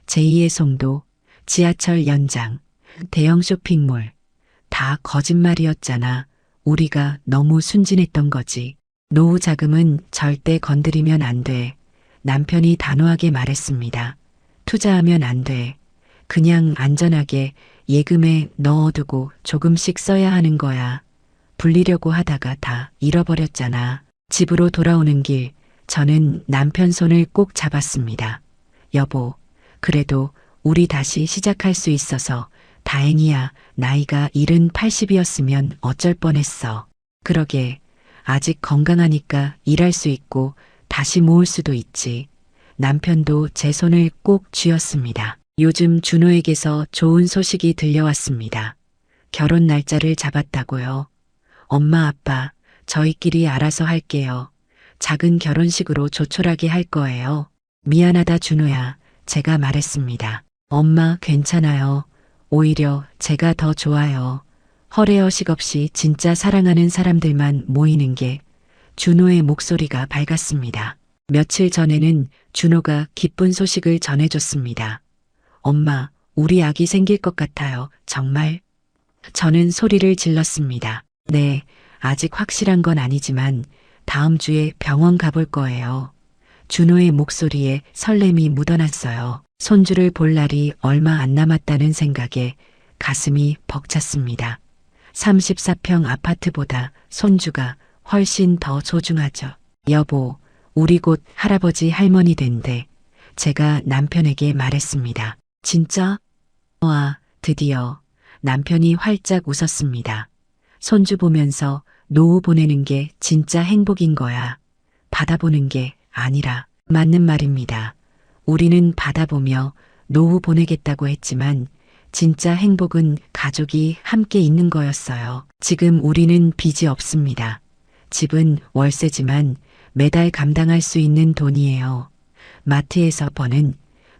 제2의 송도, 지하철 연장, 대형 쇼핑몰. 다 거짓말이었잖아. 우리가 너무 순진했던 거지. 노후 자금은 절대 건드리면 안 돼. 남편이 단호하게 말했습니다. 투자하면 안 돼. 그냥 안전하게 예금에 넣어두고 조금씩 써야 하는 거야. 불리려고 하다가 다 잃어버렸잖아. 집으로 돌아오는 길, 저는 남편 손을 꼭 잡았습니다. 여보, 그래도 우리 다시 시작할 수 있어서 다행이야. 나이가 70, 80이었으면 어쩔 뻔했어. 그러게, 아직 건강하니까 일할 수 있고 다시 모을 수도 있지. 남편도 제 손을 꼭 쥐었습니다. 요즘 준호에게서 좋은 소식이 들려왔습니다. 결혼 날짜를 잡았다고요. 엄마 아빠, 저희끼리 알아서 할게요. 작은 결혼식으로 조촐하게 할 거예요. 미안하다 준호야. 제가 말했습니다. 엄마 괜찮아요. 오히려 제가 더 좋아요. 허례허식 없이 진짜 사랑하는 사람들만 모이는 게. 준호의 목소리가 밝았습니다. 며칠 전에는 준호가 기쁜 소식을 전해줬습니다. 엄마, 우리 아기 생길 것 같아요. 정말? 저는 소리를 질렀습니다. 네, 아직 확실한 건 아니지만 다음 주에 병원 가볼 거예요. 준호의 목소리에 설렘이 묻어났어요. 손주를 볼 날이 얼마 안 남았다는 생각에 가슴이 벅찼습니다. 34평 아파트보다 손주가 훨씬 더 소중하죠. 여보, 우리 곧 할아버지 할머니 된대. 제가 남편에게 말했습니다. 진짜? 와, 드디어. 남편이 활짝 웃었습니다. 손주 보면서 노후 보내는 게 진짜 행복인 거야. 받아보는 게 아니라. 맞는 말입니다. 우리는 받아보며 노후 보내겠다고 했지만 진짜 행복은 가족이 함께 있는 거였어요. 지금 우리는 빚이 없습니다. 집은 월세지만 매달 감당할 수 있는 돈이에요. 마트에서 버는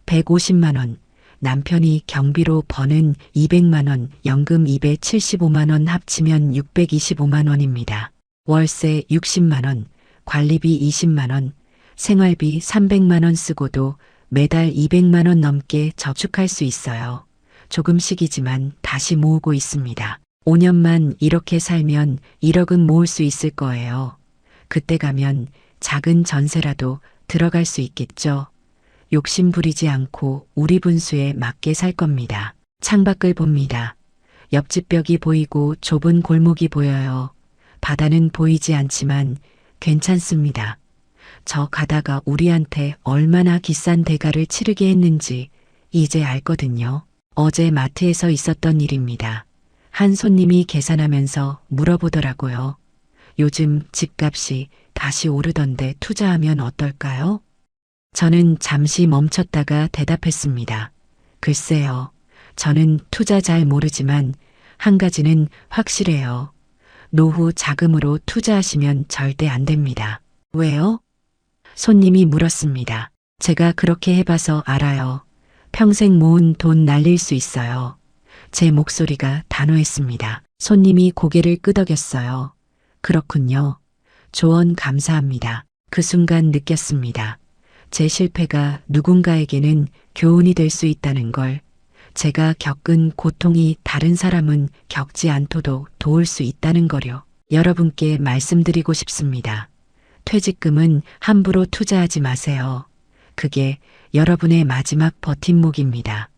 150만 원, 남편이 경비로 버는 200만 원, 연금 275만 원 합치면 625만 원입니다. 월세 60만 원, 관리비 20만 원, 생활비 300만 원 쓰고도 매달 200만 원 넘게 저축할 수 있어요. 조금씩이지만 다시 모으고 있습니다. 5년만 이렇게 살면 1억은 모을 수 있을 거예요. 그때 가면 작은 전세라도 들어갈 수 있겠죠. 욕심 부리지 않고 우리 분수에 맞게 살 겁니다. 창밖을 봅니다. 옆집 벽이 보이고 좁은 골목이 보여요. 바다는 보이지 않지만 괜찮습니다. 저 가다가 우리한테 얼마나 비싼 대가를 치르게 했는지 이제 알거든요. 어제 마트에서 있었던 일입니다. 한 손님이 계산하면서 물어보더라고요. 요즘 집값이 다시 오르던데 투자하면 어떨까요? 저는 잠시 멈췄다가 대답했습니다. 글쎄요. 저는 투자 잘 모르지만 한 가지는 확실해요. 노후 자금으로 투자하시면 절대 안 됩니다. 왜요? 손님이 물었습니다. 제가 그렇게 해봐서 알아요. 평생 모은 돈 날릴 수 있어요. 제 목소리가 단호했습니다. 손님이 고개를 끄덕였어요. 그렇군요. 조언 감사합니다. 그 순간 느꼈습니다. 제 실패가 누군가에게는 교훈이 될 수 있다는 걸, 제가 겪은 고통이 다른 사람은 겪지 않도록 도울 수 있다는 거요. 여러분께 말씀드리고 싶습니다. 퇴직금은 함부로 투자하지 마세요. 그게 여러분의 마지막 버팀목입니다.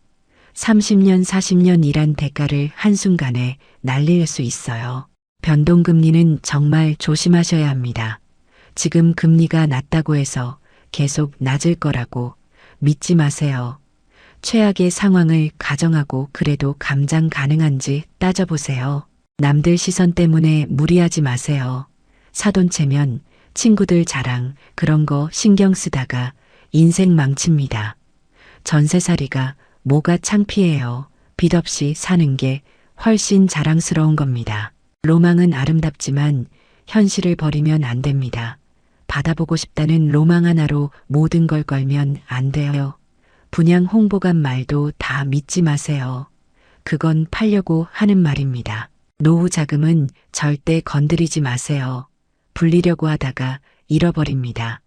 30년, 40년 일한 대가를 한순간에 날릴 수 있어요. 변동금리는 정말 조심하셔야 합니다. 지금 금리가 낮다고 해서 계속 낮을 거라고 믿지 마세요. 최악의 상황을 가정하고 그래도 감당 가능한지 따져보세요. 남들 시선 때문에 무리하지 마세요. 사돈체면 친구들 자랑 그런 거 신경 쓰다가 인생 망칩니다. 전세살이가 뭐가 창피해요. 빚 없이 사는 게 훨씬 자랑스러운 겁니다. 로망은 아름답지만 현실을 버리면 안 됩니다. 받아보고 싶다는 로망 하나로 모든 걸 걸면 안 돼요. 분양 홍보관 말도 다 믿지 마세요. 그건 팔려고 하는 말입니다. 노후 자금은 절대 건드리지 마세요. 불리려고 하다가 잃어버립니다.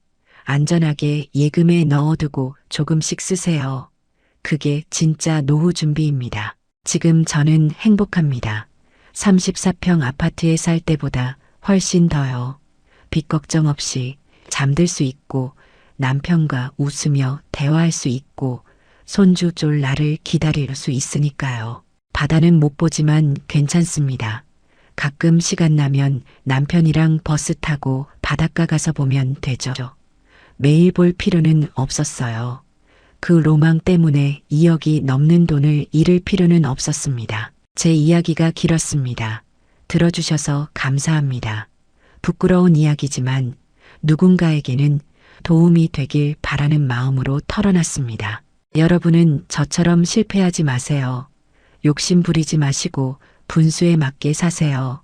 안전하게 예금에 넣어두고 조금씩 쓰세요. 그게 진짜 노후 준비입니다. 지금 저는 행복합니다. 34평 아파트에 살 때보다 훨씬 더요. 빚 걱정 없이 잠들 수 있고 남편과 웃으며 대화할 수 있고 손주 쫄 날을 기다릴 수 있으니까요. 바다는 못 보지만 괜찮습니다. 가끔 시간 나면 남편이랑 버스 타고 바닷가 가서 보면 되죠. 매일 볼 필요는 없었어요. 그 로망 때문에 2억이 넘는 돈을 잃을 필요는 없었습니다. 제 이야기가 길었습니다. 들어주셔서 감사합니다. 부끄러운 이야기지만 누군가에게는 도움이 되길 바라는 마음으로 털어놨습니다. 여러분은 저처럼 실패하지 마세요. 욕심 부리지 마시고 분수에 맞게 사세요.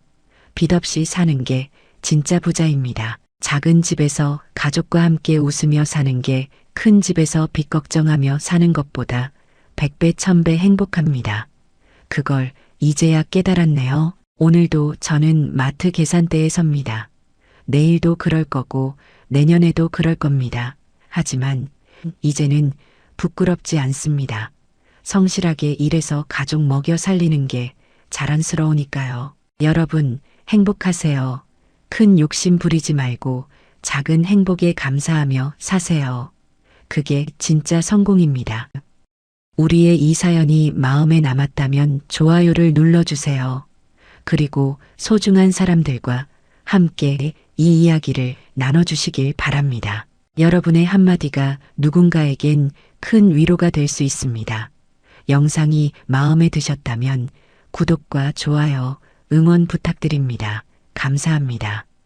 빚 없이 사는 게 진짜 부자입니다. 작은 집에서 가족과 함께 웃으며 사는 게 큰 집에서 빚 걱정하며 사는 것보다 100배, 1000배 행복합니다. 그걸 이제야 깨달았네요. 오늘도 저는 마트 계산대에 섭니다. 내일도 그럴 거고 내년에도 그럴 겁니다. 하지만 이제는 부끄럽지 않습니다. 성실하게 일해서 가족 먹여 살리는 게 자랑스러우니까요. 여러분 행복하세요. 큰 욕심 부리지 말고 작은 행복에 감사하며 사세요. 그게 진짜 성공입니다. 우리의 이 사연이 마음에 남았다면 좋아요를 눌러주세요. 그리고 소중한 사람들과 함께 이 이야기를 나눠주시길 바랍니다. 여러분의 한마디가 누군가에겐 큰 위로가 될 수 있습니다. 영상이 마음에 드셨다면 구독과 좋아요, 응원 부탁드립니다. 감사합니다.